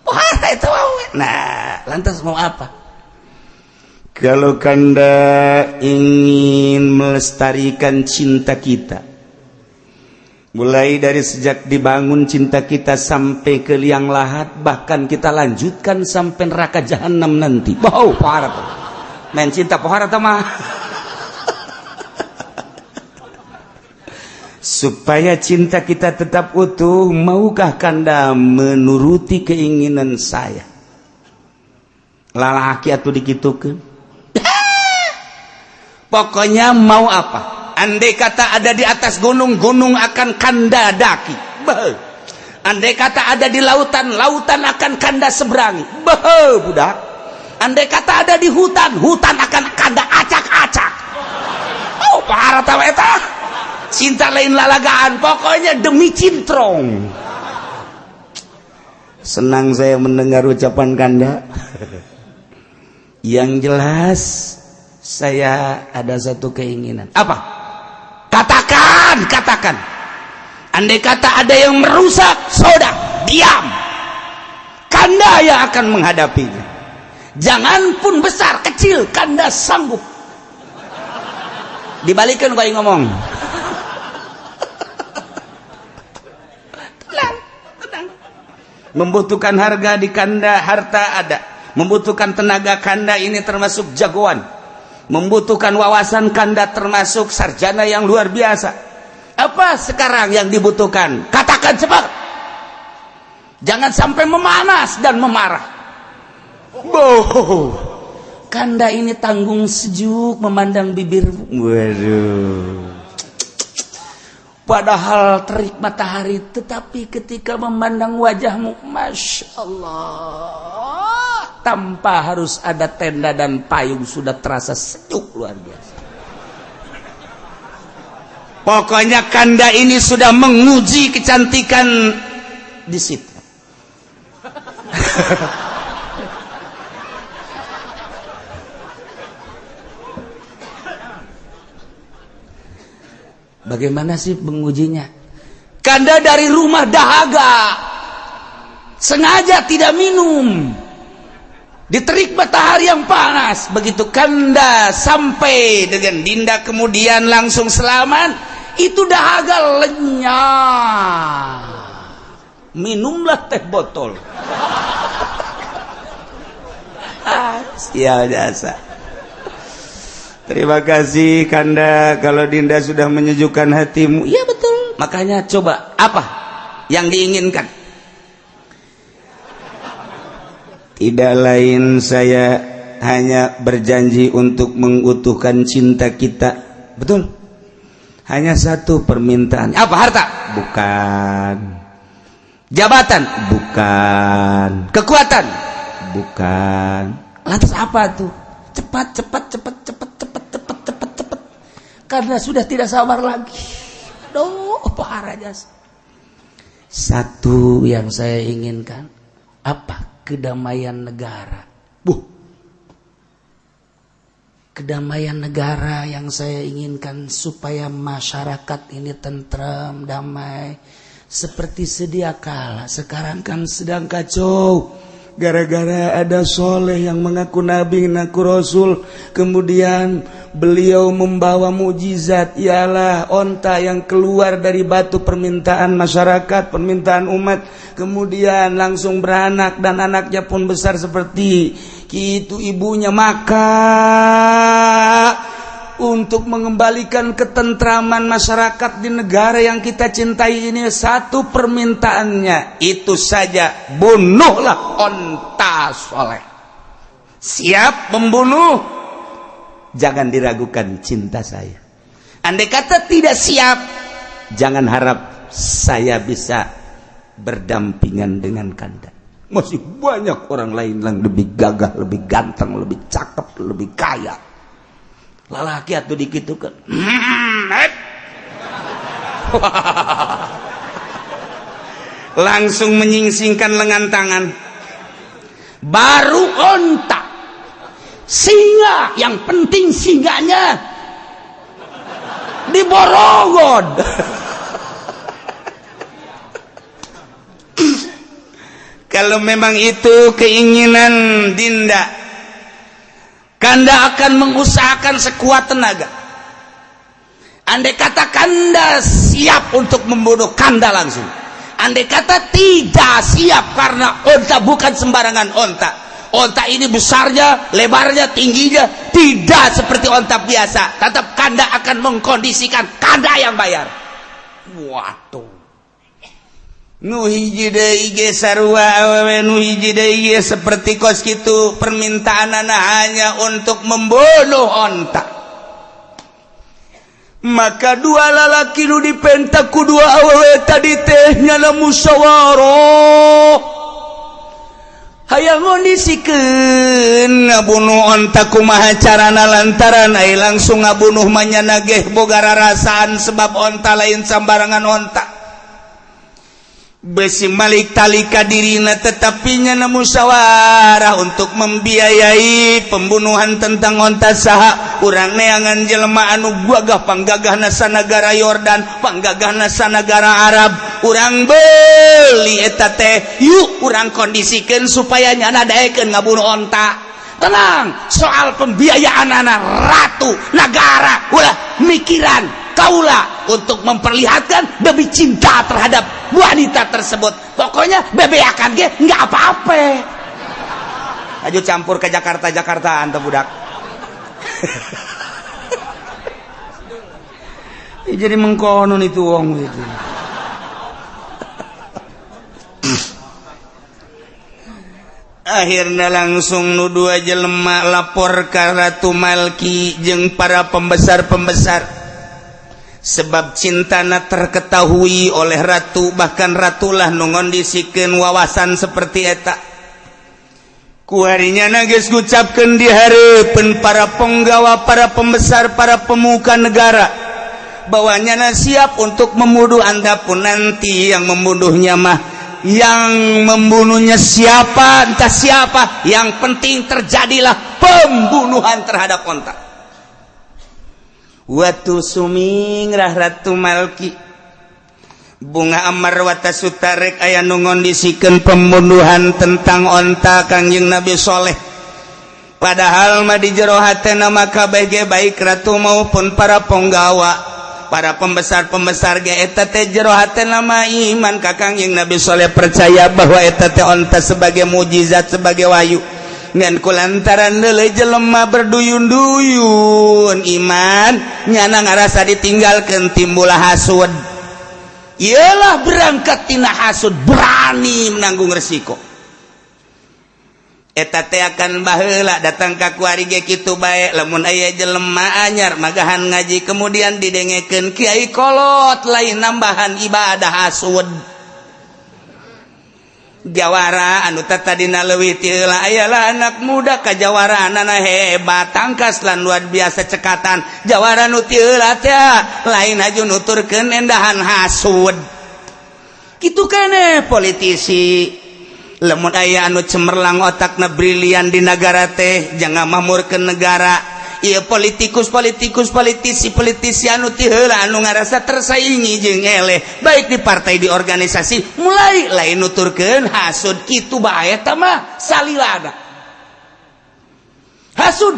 Wah, itu. Nah, lantas mau apa? Kalau Kanda ingin melestarikan cinta kita, mulai dari sejak dibangun cinta kita sampai ke liang lahat, bahkan kita lanjutkan sampai neraka jahanam nanti. Wow, parah tuh. Main cinta pohara mah. Supaya cinta kita tetap utuh, maukah Kanda menuruti keinginan saya? Lalaki atuh dikitukeun. Pokoknya mau apa? Andai kata ada di atas gunung, gunung akan Kanda daki. Andai kata ada di lautan, lautan akan Kanda seberangi. Budak. Andai kata ada di hutan, hutan akan Kanda acak-acak. Oh, parah tahu eta. Cinta lain lalagaan, pokoknya demi cintrong. Senang saya mendengar ucapan Kanda. Yang jelas saya ada satu keinginan. Apa? Katakan. Andai kata ada yang merusak, sudah diam. Kanda yang akan menghadapinya. Jangan pun besar kecil, Kanda sanggup. Dibalikan kau ngomong. Tenang. Membutuhkan harga di kanda, harta ada. Membutuhkan tenaga kanda, ini termasuk jagoan. Membutuhkan wawasan kanda, termasuk sarjana yang luar biasa. Apa sekarang yang dibutuhkan? Katakan cepat. Jangan sampai memanas dan memarah. Boh. Kanda ini tanggung sejuk memandang bibirmu. Waduh. Padahal terik matahari, tetapi ketika memandang wajahmu, Masya Allah, tanpa harus ada tenda dan payung sudah terasa sejuk luar biasa. Pokoknya kanda ini sudah menguji kecantikan di situ. Bagaimana sih mengujinya? Kanda dari rumah dahaga, sengaja tidak minum di terik matahari yang panas. Begitu kanda sampai dengan Dinda kemudian langsung selamat, itu dahaga lenyap. Minumlah teh botol. Sial jasa. Terima kasih kanda, kalau Dinda sudah menyejukkan hatimu. Iya betul. Makanya coba apa yang diinginkan? Tidak lain, saya hanya berjanji untuk mengutuhkan cinta kita. Betul. Hanya satu permintaan. Apa? Harta? Bukan. Jabatan? Bukan. Kekuatan? Bukan. Lantas apa tuh? Cepat. Karena sudah tidak sabar lagi. Aduh, parah jas. Satu yang saya inginkan, apa? Kedamaian negara. Kedamaian negara yang saya inginkan, supaya masyarakat ini tentram, damai. Seperti sedia kala, sekarang kan sedang kacau. Gara-gara ada soleh yang mengaku nabi, mengaku rasul, kemudian beliau membawa mukjizat, ialah onta yang keluar dari batu permintaan masyarakat, permintaan umat, kemudian langsung beranak dan anaknya pun besar seperti itu ibunya. Maka untuk mengembalikan ketentraman masyarakat di negara yang kita cintai ini, satu permintaannya itu saja, bunuhlah onta soleh. Siap membunuh? Jangan diragukan cinta saya. Andai kata tidak siap, jangan harap saya bisa berdampingan dengan kanda. Masih banyak orang lain yang lebih gagah, lebih ganteng, lebih cakep, lebih kaya. Lalaki atuh dikitukeun. Langsung menyingsingkan lengan tangan. Baru onta. Singa, yang penting singanya diborogod. Kalau memang itu keinginan Dinda, kanda akan mengusahakan sekuat tenaga. Andai kata kanda siap untuk membunuh, kanda langsung. Andai kata tidak siap, karena onta bukan sembarangan onta. Onta ini besarnya, lebarnya, tingginya tidak seperti onta biasa. Tetap kanda akan mengkondisikan, kanda yang bayar. Waduh. Nu hiji deui ge sarua awewe nu hiji deui ge seperti kos kitu, permintaanana hanya untuk membunuh onta. Maka dua lalaki nu dipentak ku dua awewe tadi teh nyana musyawarah. Hayang ngondisikeun ngabunuh onta kumaha carana, lantaran ai langsung ngabunuh manyana ge boga rarasaan, sebab onta lain sambarangan onta. Besi malik talika dirina, tetapi nyana musyawarah untuk membiayai pembunuhan tentang onta saha. Urang neangan jelema anu gagah panggagahna sanagara Yordan, panggagahna sanagara Arab. Urang beuli eta teh, yuk urang kondisikeun supaya nyana daekeun ngabunuh onta. Tenang, soal pembiayaan anak ratu negara, ulah mikiran kaula untuk memperlihatkan bebe cinta terhadap wanita tersebut. Pokoknya bebe akan ge nggak apa-apa. Ayo campur ke Jakarta-Jakartaan tuh budak. Jadi mengkonon itu wong itu. Akhirnya langsung nudu aja lemah lapor ke Ratu Malki jeung para pembesar-pembesar. Sebab cintana terketahui oleh ratu, bahkan ratulah nu ngondisikeun wawasan seperti eta. Kuharinya geus ngucapkeun di hareupeun para penggawa, para pembesar, para pemuka negara bahwa nyana siap untuk membunuh anda pun nanti yang membunuhnya mah yang membunuhnya siapa entah siapa, yang penting terjadilah pembunuhan terhadap onta. Watu sumingrah Ratu Malki bunga amar wata sutarek aya nu ngondisikeun pembunuhan tentang onta Kangjeng Nabi Soleh. Padahal mah di jero hatena mah kabeh ge baik ratu maupun para penggawa, para pembesar-pembesar ge eta teh jero hatena mah iman ka Kangjeng Nabi Soleh, percaya bahwa eta teh onta sebagai mukjizat, sebagai wahyu. Ngan kulantaran deuleu jelema berduyun-duyun iman nyana ngarasa ditinggalkeun timbul hasud. Ialah berangkat tina hasud, berani menanggung resiko. Eta teh akan baheula datang ka kuari ge kitu bae, lamun aya jelema anyar magahan ngaji kemudian didengekeun kiai kolot lain nambahan ibadah hasud. Jawara anu tadina leuwih ti heula ayalah anak muda kajawaranana hebat, tangkas lan luar biasa cekatan. Jawara nu ti heula teh lain haju nuturkeun endahan hasud. Kitu keneh politisi. Lamun aya anu cemerlang otakna brilian di negara teh jangan mamurkeun negara. Ieu politisi anu ti heula anu ngarasa tersaingi jeung eleh baik di partai di organisasi mulai lain nuturkeun hasud. Kitu bae eta mah salilana. Hasud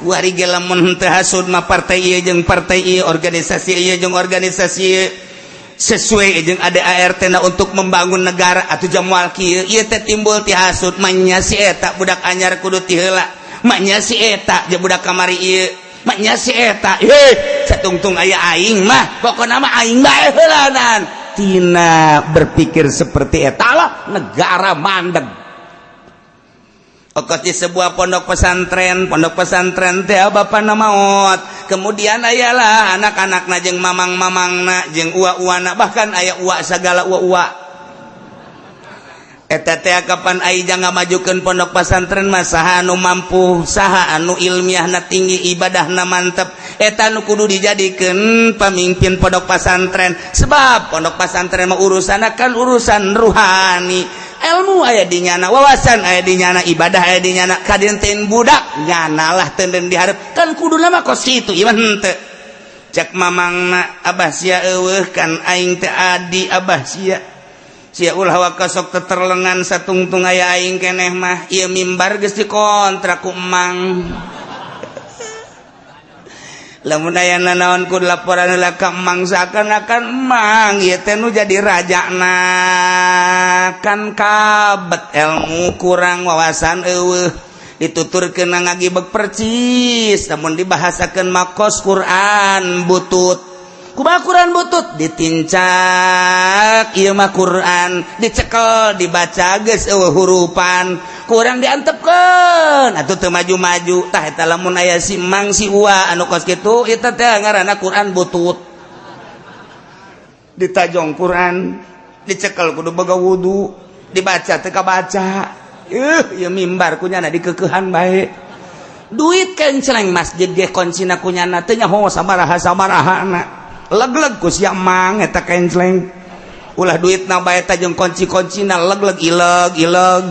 wari ge lamun teu hasud mah partai ieu jeung partai ieu, organisasi ieu jeung organisasi ieu sesuai jeung ADART na untuk membangun negara atuh jamual kieu ieu teh timbul ti hasud. Manya si eta budak anyar kudu ti heula, maknya si eta je budak kamari ieu, maknya si eta satungtung aya aing mah pokona mah aing bae heulanan. Tina berpikir seperti eta lah negara mandeg. Okos di sebuah pondok pesantren teh bapana maot, kemudian ayalah anak-anakna jeung mamang-mamangna jeung uwa-uwana, bahkan aya uwa sagala uwa-uwa. Eta teh kapan aing ngamajukeun pondok pesantren mah saha anu mampu, saha anu ilmiahna tinggi, ibadahna mantep, eta nu kudu dijadikeun pamimpin pondok pesantren. Sebab pondok pesantren mah urusanna kan urusan ruhani. Ilmu aya di nyana, wawasan aya di nyana, ibadah aya di nyana, kadenten budak nyana lah tenden diharap kan kuduna mah kos kitu ieu henteu. Cek mamangna abah sia eueuh kan aing teh adi abah sia ulah wakasok teterlengan satungtung aya aing keneh mah ieu mimbar geus dikontrak ku emang. Lamun aya nanaon ku laporan heula ka emang seakan-akan emang ieu teh nu jadi rajana, kan kabet ilmu kurang wawasan eueuh dituturkeun ngagibeg percis, namun dibahasakeun makos Quran butut. Kumaha Quran butut ditincak ieu mah Quran dicekel dibaca geus eueuh hurupan kurang diantepkeun atuh teu maju-maju. Tah eta lamun aya si mang si uwa anu kos kitu eta teh ngaranna Quran butut. Ditajong Quran dicekel kudu boga wudu, dibaca teu kabaca. Ieu mimbar kunyana dikeukehan bae. Duit kenceleng masjid ge kuncina kunyana teu nyaho sabaraha-sabarahana. Leg-leg ku sia mang eta kenceleng. Ulah duitna bae teh jeung kunci-kuncina leg-leg ileg.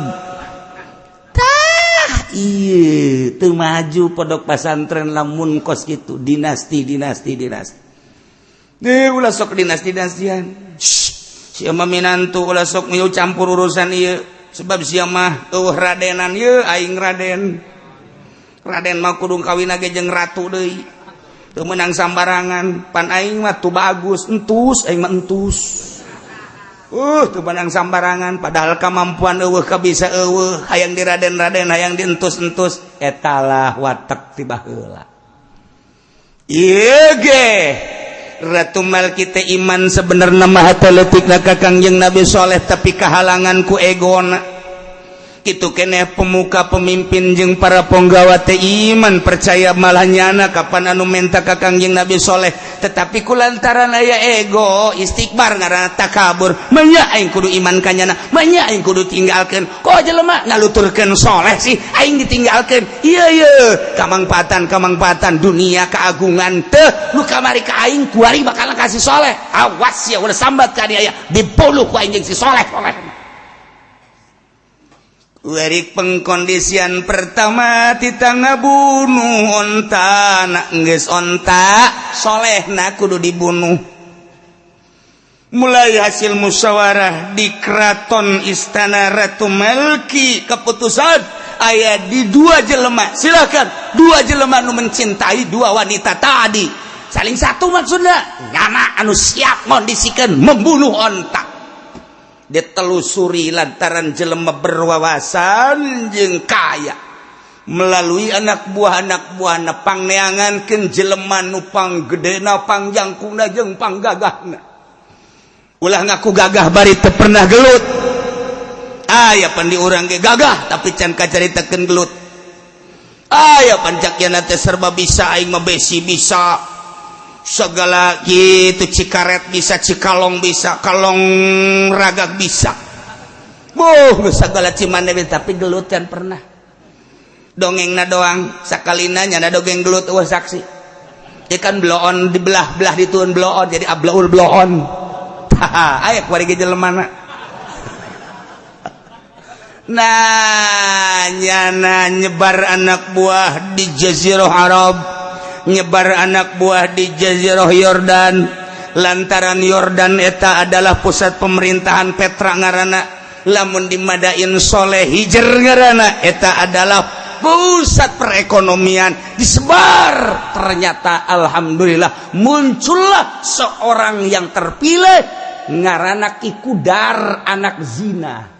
Tah ieu teu maju pondok pesantren lamun kos kitu dinasti. Ulah sok dinasti-dinastian. Sia mah minantu ulah sok mieu campur urusan ieu sebab sia mah eueuh radenan ieu aing raden. Raden mah kudu kawin ge jeung ratu deui. teu menang sambarangan pan aing mah tuh bagus entus aing mah entus teu menang sambarangan padahal kemampuan eueuh ka bisa eueuh hayang diraden-raden hayang dientus-entus etalah watek ti baheula ieu ge Ratu Malkite iman sebenarnya mah teletikna ka Kangjeng Nabi Saleh tapi kahalangan ku egona kitu keneh pemuka pemimpin jeung para penggawa teh iman percaya malah nyana kapan anu menta ka Kangjeng Nabi Saleh tetapi kulantaran aya ego istikbar ngaranna takabur manya aing kudu iman ka nyana manya aing kudu tinggalkeun kok jelema ngaluturkeun soleh sih aing ditinggalkeun ieu kamangpaatan dunia keagungan teh nu kamari ka aing kuari bakal kasih soleh awas ya udah sambat ka dia dipuluh ku aing jeung si soleh Werik pengkondisian pertama tita ngabunuh onta nak geus onta solehna kudu dibunuh mulai hasil musyawarah di keraton istana Ratu Malki keputusan aya di dua jelema silakan dua jelema nu mencintai dua wanita tadi saling satu maksudnya nyana anu siap mondisikeun membunuh onta ditelusuri lantaran jelema berwawasan jeung kaya melalui anak buahna pangneangankeun jelema nu panggedena pangjangkuna jeung panggagahna ulah ngaku gagah bari teu pernah gelut aya pan di urang ge gagah tapi can kacaritakeun gelut aya pancakyana teh serba bisa aing mah besi bisa segala gitu cikaret bisa cikalong bisa kalong ragak bisa segala cimane tapi gelut kan pernah dongengna doang sakalina nyana dongeng gelut eueuh saksi ikan bloon dibelah-belah dituun bloon jadi ablaul bloon aya kuari ge jelemana nah nyana nyebar anak buah di Jazirah Arab nyebar anak buah di Jazirah Yordan lantaran Yordan eta adalah pusat pemerintahan Petra ngaranna lamun di Madain Soleh Hijr ngaranna eta adalah pusat perekonomian disebar ternyata alhamdulillah muncullah seorang yang terpilih ngaranna Ki Kudar anak zina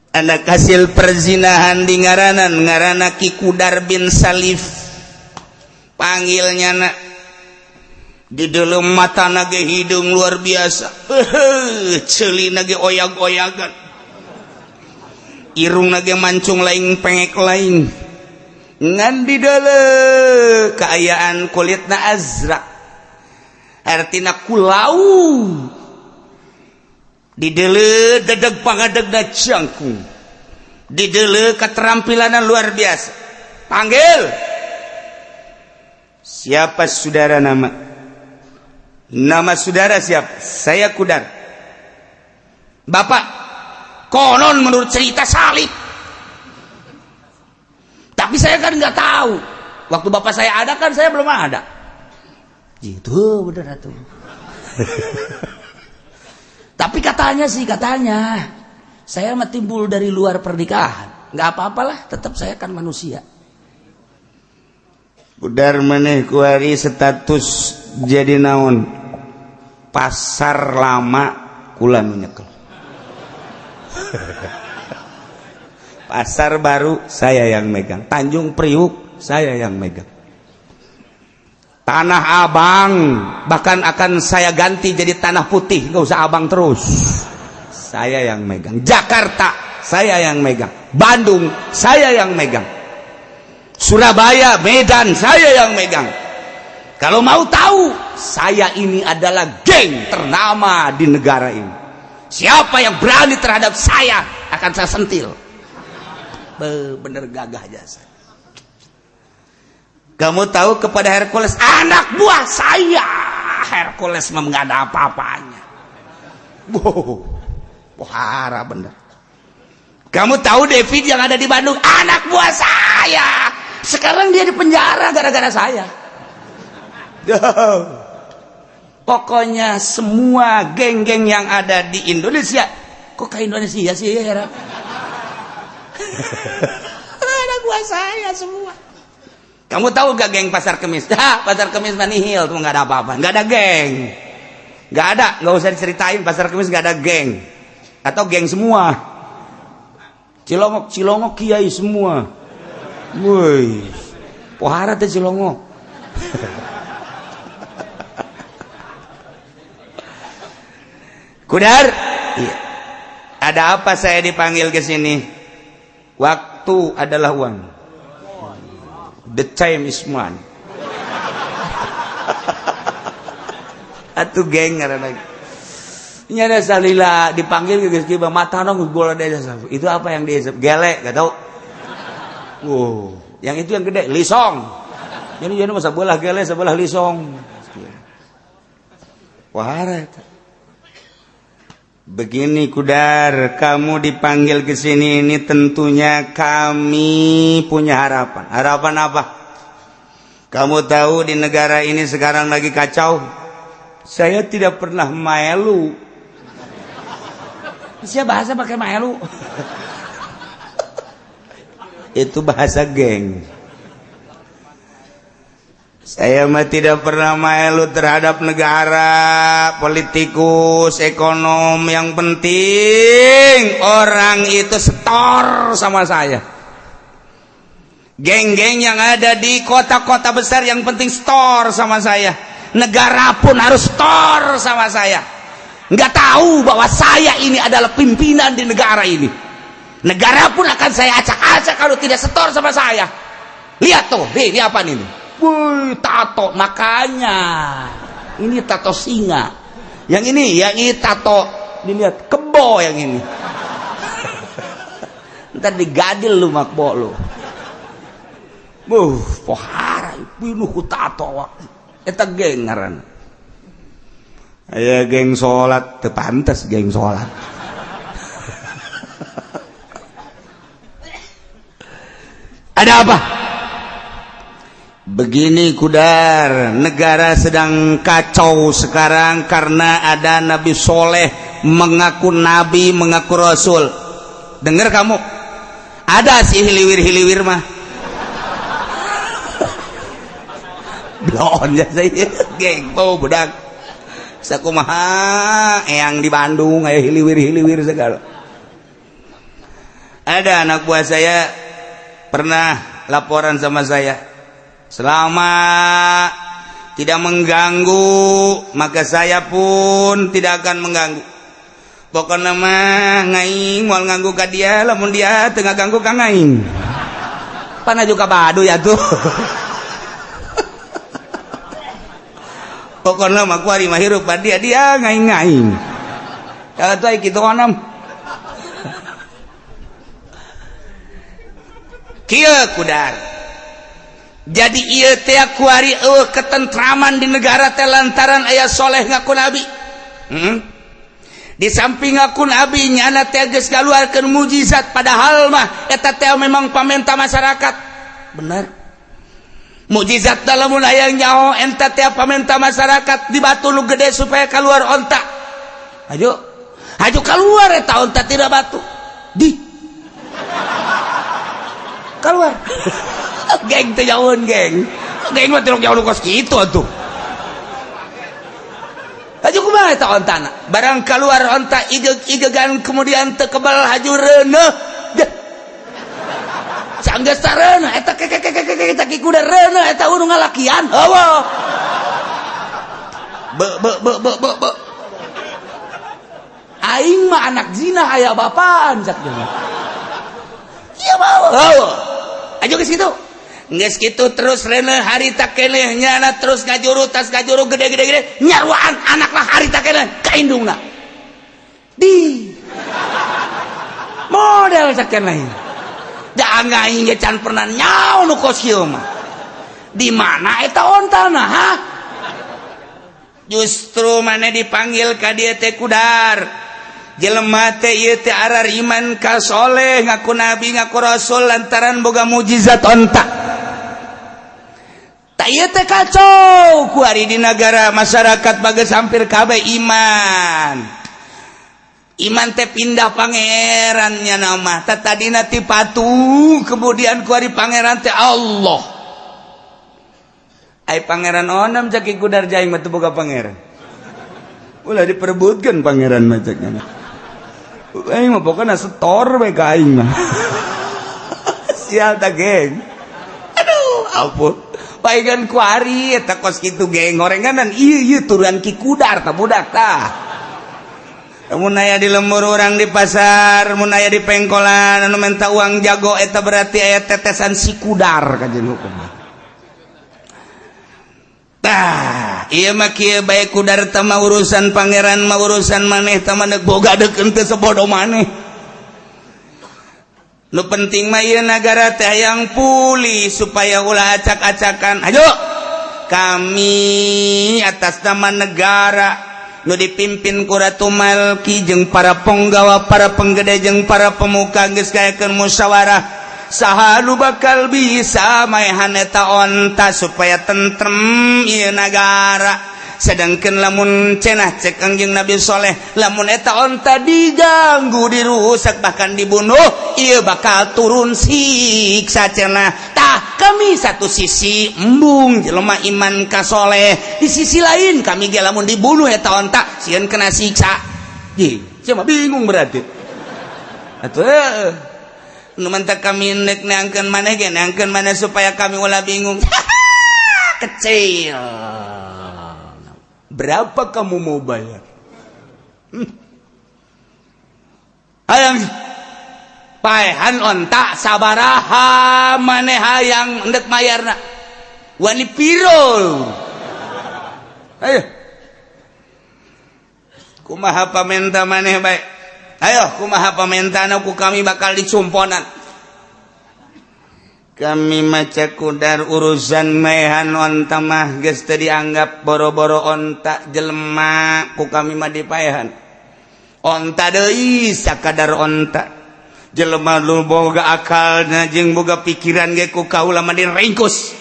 anak hasil perzinahan di ngaranna Ki Kudar bin Salif panggilnya nak di dalam mata nage hidung luar biasa celi nage oyag-oyagan irung nage mancung lain pengek lain ngan di dalam keayaan kulitna azrak artina kulau di dele dedeg pangadegna cangkung di dele keterampilanan luar biasa panggil siapa saudara nama saudara siapa saya Kudar bapak konon menurut cerita salib tapi saya kan nggak tahu waktu bapak saya ada kan saya belum ada gitu bener tuh tapi katanya saya mah timbul dari luar pernikahan nggak apa-apalah tetap saya kan manusia Kudar maneh kuari status jadi naon pasar lama kula nu nyekel pasar baru saya yang megang Tanjung Priuk saya yang megang Tanah Abang bahkan akan saya ganti jadi Tanah Putih nggak usah Abang terus saya yang megang Jakarta saya yang megang Bandung saya yang megang Surabaya Medan saya yang megang kalau mau tahu saya ini adalah geng ternama di negara ini siapa yang berani terhadap saya akan saya sentil bener gagah jasa. Kamu tahu kepada Hercules anak buah saya Hercules memang nggak ada apa-apanya wahara bener. Kamu tahu David yang ada di Bandung anak buah saya sekarang dia di penjara gara-gara saya pokoknya semua geng-geng yang ada di Indonesia kok ke Indonesia sih ya anak buah saya semua Kamu tahu gak geng Pasar Kemis? Pasar Kemis manihil tuh nggak ada apa-apa, nggak ada geng, nggak ada, nggak usah diceritain. Pasar Kemis nggak ada geng, atau geng semua. Cilongok kiai semua. Woi, pohara teh Cilongok. Kudar, iya. Ada apa saya dipanggil ke sini? Waktu adalah uang. The time is money. Atuh geng ngaranna. Nya ada salila dipanggil geus kieu mata nong bola desa. Itu apa yang dia gelek enggak tahu. Yang itu yang gede lisong. Jadi masa bola gelek sebelah lisong. Wah, begini Kudar, kamu dipanggil ke sini ini tentunya kami punya harapan. Harapan apa? Kamu tahu di negara ini sekarang lagi kacau. Saya tidak pernah melu. Saya bahasa pakai melu. Itu bahasa geng. Saya mah tidak pernah melu terhadap negara, politikus, ekonom. Yang penting orang itu setor sama saya. Geng-geng yang ada di kota-kota besar yang penting store sama saya. Negara pun harus store sama saya. Nggak tahu bahwa saya ini adalah pimpinan di negara ini. Negara pun akan saya acak-acak kalau tidak setor sama saya. Lihat tuh, ini apa nih? Wih, tato, makanya ini tato singa. Yang ini tato, dilihat kebo yang ini. Ntar digadil lu makbo lu. Pohara, pinuh ku tato. Eta geng ngaran. Aya geng sholat, teu pantes geng sholat. Ada apa? Begini Kudar, negara sedang kacau sekarang karena ada Nabi Soleh mengaku Nabi, mengaku Rasul. Dengar kamu, ada si hiliwir mah. Blon ya saya, geng po budak. Sakumaha, yang di Bandung aya hiliwir segala. Ada anak buah saya pernah laporan sama saya. Selama tidak mengganggu, maka saya pun tidak akan mengganggu. Pokoknya mah ngaing moal nganggu ka dia, lamun dia tengah ganggu ka ngaing. Pana juga badu ya tuh. Pokoknya mah kuari mah hirup dia ngaing-ngaing. Kalau tuh kitu onam. Kieu Kudar. Jadi ieu teh kuari ketentraman di negara teh lantaran aya Soleh ngaku Nabi. Di samping ngaku Nabi nyana teh geus ngaluarkeun mujizat, padahal mah eta teh memang pamenta masyarakat. Benar. Mujizat lamun aya nyaho eta teh pamenta masyarakat di batu nu gede supaya keluar onta. Ayo keluar eta onta tidak batu. Keluar. Geng teh jauhan geng mah teruk jauh kos kitu atuh. Haju kumaha eta ontana? Barang keluar onta igegan kemudian teu kebal haju reuneuh. Sanggeus tareuneuh eta eta kuda reuneuh eta unu ngalakian. Heueuh. Be. Aing mah anak zina aya bapaan cak jeung. Ieu mah. Heueuh. Ajo geus kitu. Nges gitu terus reuneuh harita keneh nyana terus ngajuru gede nyaruaan anaklah harita keneh ka indungna. Di model sakeneh. Da ngaing ge can pernah nyaho nu kos kieu mah. Di mana eta ontana ha? Justru maneh dipanggil ka dieu teh Kudar. Jelema teh ieu teh arar iman ka Soleh ngaku Nabi ngaku Rasul lantaran boga mujizat onta. Ieu teh kacau ku ari di negara masyarakat bageus hampir kabeh iman. Iman teh pindah pangerannya nama. Tadina ti patung kemudian ku ari pangeran teh Allah. ai pangeran onam caki kudar jaing mah teu boga pangeran ulah diperebutkeun pangeran mah cakna aing mah pokona setor we ka aing mah sial tah geng aduh ampun paegan ku ari eta kos kitu geng gorenganan ieu turunan ki kudar tah budak tah mun aya di lembur orang di pasar mun aya di pengkolan anu minta uang jago eta berarti aya tetesan si kudar kajeun hukum tah ieu mah kieu bae kudar teh mah urusan pangeran mah urusan maneh teh mah boga deukeun teh sabodo maneh nu penting mah ieu nagara teh hayang pulih supaya ulah acak-acakan ayo kami atas nama negara nu dipimpin ku Ratu Malki jeung para penggawa para penggede jeung para pemuka geus gayakeun musyawarah saha nu bakal bisa maehan eta onta supaya tentrem ieu nagara sedangkeun lamun cenah cek anjeun Nabi Soleh lamun eta onta diganggu dirusak bahkan dibunuh ieu bakal turun siksa cenah tah kami satu sisi embung jelema iman ka soleh di sisi lain kami ge lamun dibunuh eta onta sieun kena siksa ih cenah bingung berarti atuh nu mantap kami nek neangkeun maneh ge neangkeun maneh supaya kami ulah bingung kecil. Berapa kamu mau bayar? Hayang paehan onta sabaraha maneh hayang endek mayarna? Wani piro? Ayo. Kumaha pamenta maneh bae? Ayo kumaha pamentana ku kami bakal dicumponan. Kami maca kudar urusan maehan onta mah geus teu dianggap boro-boro onta jelema ku kami mah dipaehan onta deui sakadar onta jelema nu boga akalna jeung boga pikiran ge ku kaula mah diringkus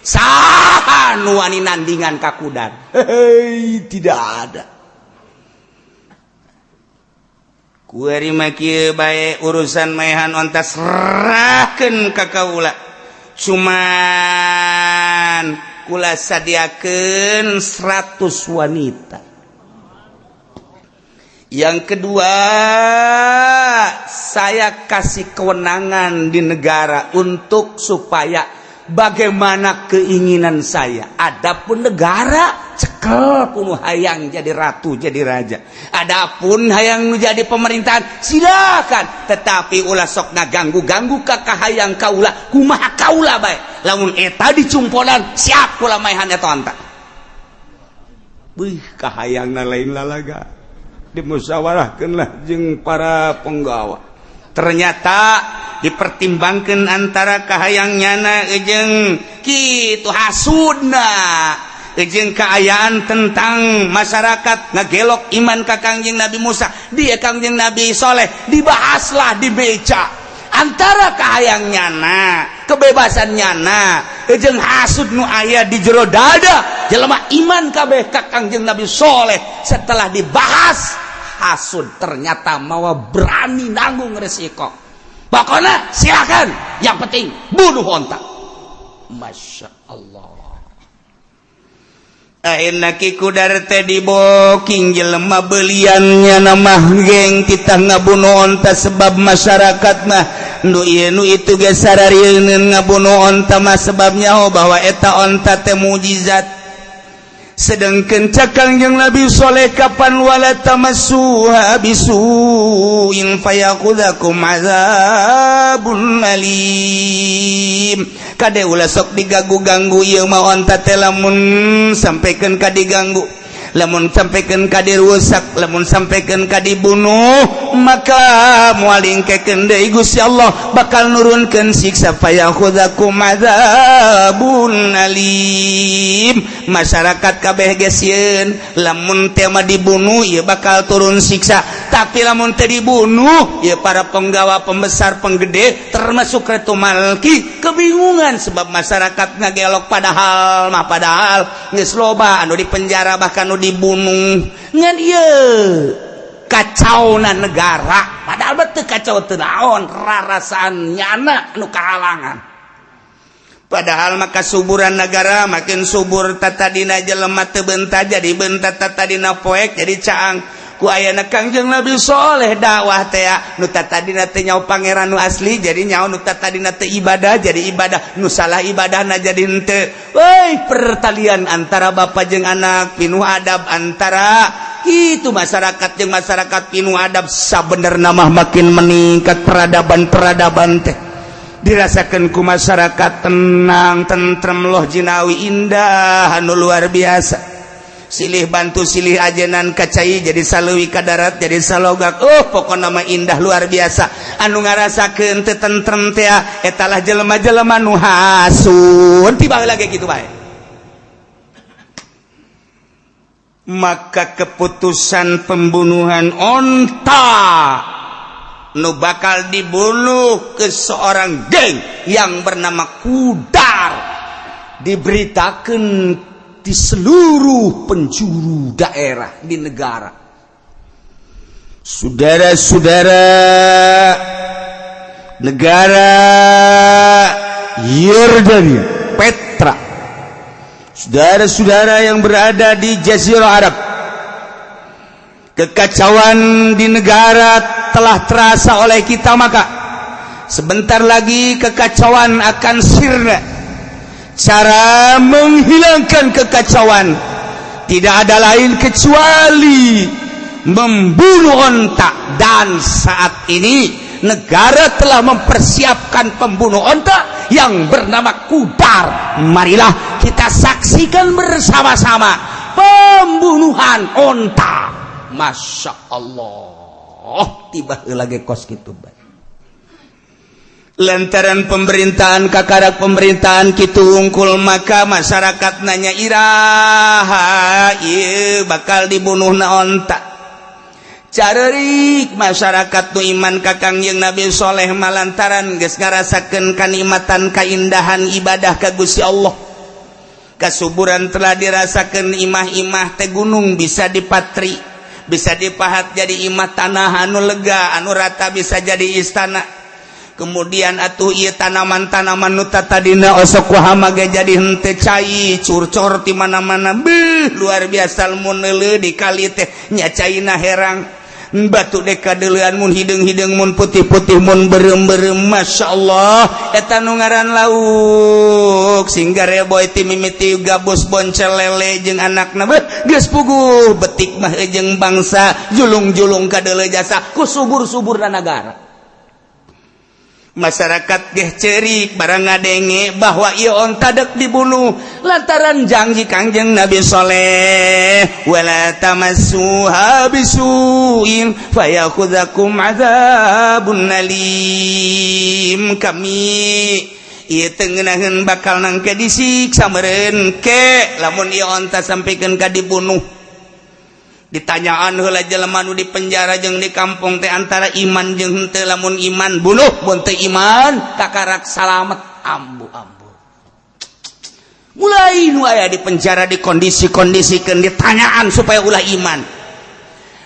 saha nu wani nandingan ka kudar tidak ada kuari mah kieu bae urusan maehan onta serahkeun ka kaula cuman kula sadiakeun 100 wanita yang kedua saya kasih kewenangan di negara untuk supaya bagaimana keinginan saya adapun negara cekel kuno hayang jadi ratu jadi raja adapun hayang jadi pemerintahan silakan tetapi ulah sok ngaganggu-ganggu ka kahayang kaula kumaha kaula bae lamun eta dicumponan siap kula maehan eta onta beuh kahayangna lain lalaga dimusyawarahkeun lah jeung para penggawa ternyata dipertimbangkan antara kahayangnyana jeung kitu hasudna jeung kaayaan tentang masyarakat ngagelok iman ka Kangjeng Nabi Musa dia Kangjeng Nabi Soleh dibahaslah di beca antara kahayangnyana kebebasannyana jeung hasud nu aya di jero dada jelema iman kabeh ka Kangjeng Nabi Soleh setelah dibahas hasud ternyata mawa berani nanggung resiko pokoknya silakan yang penting bunuh onta Masya Allah akhirna ki kudar teh diboking jelema beliannya nama geng kita ngabunuh onta sebab masyarakat mah nu ieu nu itu ge sararieun ngabunuh onta mah sebabnya bahwa eta onta teh mujizat sedangkan Kangjeng Nabi Soleh kapan wala tamassuha bisu'in fayakhudhukum azabun alim kade ulah sok diganggu-ganggu ieu mah onta teh lamun sampekeun ka diganggu lamun sampekeun ka dirusak lamun sampekeun ka dibunuh maka moal ingkekeun deui Gusti Allah bakal nurunkeun siksa fayakhudhukum azabun alim masyarakat kabeh geus sieun lamun teh mah dibunuh ieu bakal turun siksa tapi lamun teh dibunuh ieu para penggawa pembesar penggede termasuk Ratu Malki kebingungan sebab masyarakat ngagelok padahal geus loba anu dipenjara bahkan anu dibunuh ngan ieu kacauna negara padahal betul kacau teu naon rarasaan nyana anu kahalangan padahal maka suburan negara makin subur tatadina jelema teu benta jadi benta tatadina poek jadi caang ku ayana Kangjeng Nabi Soleh dakwah teh nu tatadina teh nyaho pangeran nu asli jadi nyaho nu tatadina teh ibadah jadi ibadah nu salah ibadahna jadi henteu woi pertalian antara bapa jeung anak pinuh adab antara itu masyarakat jeung masyarakat pinuh adab sabenerna mah makin meningkat peradaban teh dirasakeun ku masyarakat tenang tentrem loh jinawi indah anu luar biasa silih bantu silih ajenan kacai jadi saleuwi ka darat jadi salogak pokona mah indah luar biasa anu ngarasakeun teu tentrem teh eta lah jelema-jelema nu hasud tiba lagi kitu bae maka keputusan pembunuhan onta nu bakal dibunuh ke seorang geng yang bernama Kudar diberitakeun di seluruh penjuru daerah di negara. Saudara-saudara, negara Yordania, Petra, saudara-saudara yang berada di Jazirah Arab, kekacauan di negara telah terasa oleh kita, maka sebentar lagi kekacauan akan sirna. Cara menghilangkan kekacauan tidak ada lain kecuali membunuh onta, dan saat ini negara telah mempersiapkan pembunuh onta yang bernama Kudar. Marilah kita saksikan bersama-sama pembunuhan onta. Masya Allah, tiba lagi kos gitu baik. Lantaran pemerintahan kakarak pemerintahan kitu unggul maka masyarakat nanya iraha ieu bakal dibunuh na onta. Carerik masyarakat nu iman ka Kangjeng Nabi Soleh malantaran geus ngarasakeun kanikmatan kaindahan ibadah ka Gusti Allah. Kasuburan telah dirasakeun imah-imah teh gunung bisa dipatri, bisa dipahat jadi imah tanah anu lega anu rata bisa jadi istana. Kemudian atuh ieu tanaman-tanaman nu tatadina osok wahamaga jadi henteu cai curcor ti mana-mana beuh luar biasa mun neuleuh di kali teh nya caina herang batu deka deuleuan mun hideung-hideung mun putih-putih mun beureum-beureum masyaallah eta nu ngaran lauk singgare boy ti mimiti gabus boncel lele jeung anakna geus puguh betik mah jeung bangsa julung-julung ka deuleu jasa ku subur-suburna negara. Masyarakat geh cerik barang ngadenge bahwa ieu onta dek dibunuh lantaran janji Kangjeng Nabi Soleh wala tamassuha bisuin fayakhudzakum adzabun alim. Kami ieu teu ngeunaheun bakal nangke disiksa meureun ke lamun ieu onta sampikeun ka dibunuh. Ditanyaan heula jelema nu di penjara jeung di kampung teh antara iman jeung henteu lamun iman bunuh mun teu iman kakarak salamet ambu-ambu. Mulai nu aya di penjara dikondisi-kondisikeun ditanyaan supaya ulah iman.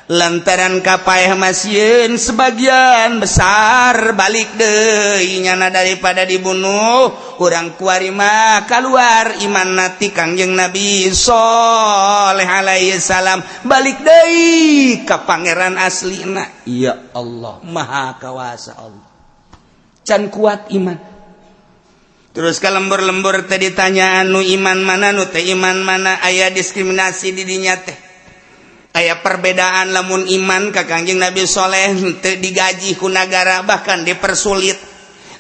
Lantaran kapaeh masieun sebagian besar balik deui nyana daripada dibunuh urang kuari mah kaluar iman nati Kangjeng Nabi Soleh alaihi salam balik deui ka pangeran aslina. Ya Allah maha kawasa Allah can kuat iman. Terus ka lembur-lembur teh ditanya anu iman mana nu teh iman mana aya diskriminasi di dinya teh. Aya perbedaan lamun iman ka Kangjeng Nabi Soleh teu digaji ku nagara bahkan dipersulit.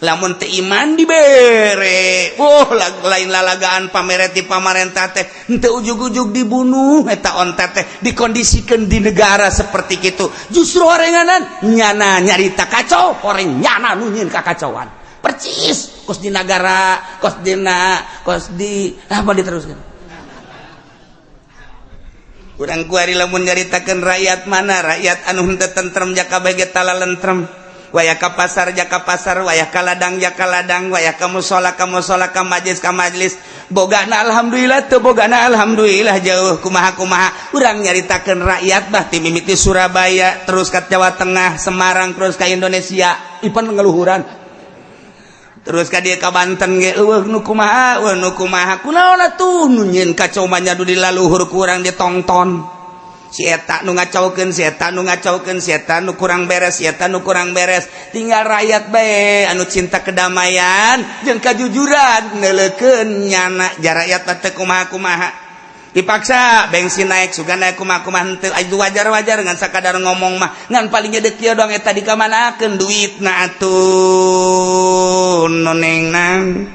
Lamun teu iman dibere. Lain lalagaan pamere ti pamarentah teh henteu ujug-ujug dibunuh eta onta teh dikondisikeun di negara seperti kitu. Justru orenganan nyana nyarita kacau, oreng nyana nu nyieun kakacauan. Percis kos di negara, kos di apa diteruskeun. Urang kuari lamun nyaritakeun rakyat mana rakyat anu henteu tentrem jaka bage tala lentrem wayah ka pasar jaka pasar wayah ka ladang jaka ladang wayah ka mushola ka majlis ka majlis bogana alhamdulillah teu bogana alhamdulillah jauh kumaha urang nyaritakeun rakyat bah ti mimiti Surabaya terus ka Jawa Tengah Semarang terus ka Indonesia ipan ngeluhuran terus ka dia ka Banten ge nu kumaha kunaon atuh nu nyeun kacau manyadu di laluhur kurang ditonton si eta nu ngacaukeun si eta nu kurang beres si eta nu kurang beres tinggal rakyat bae anu cinta kedamaian jeung kajujuran neuleukeun nyana jar rakyat teh kumaha dipaksa bensin naik sugan naik kumaha henteu itu wajar-wajar ngan sakadar ngomong mah ngan paling gede kieu dong eta dikamanakeun duitna atuh nonengnang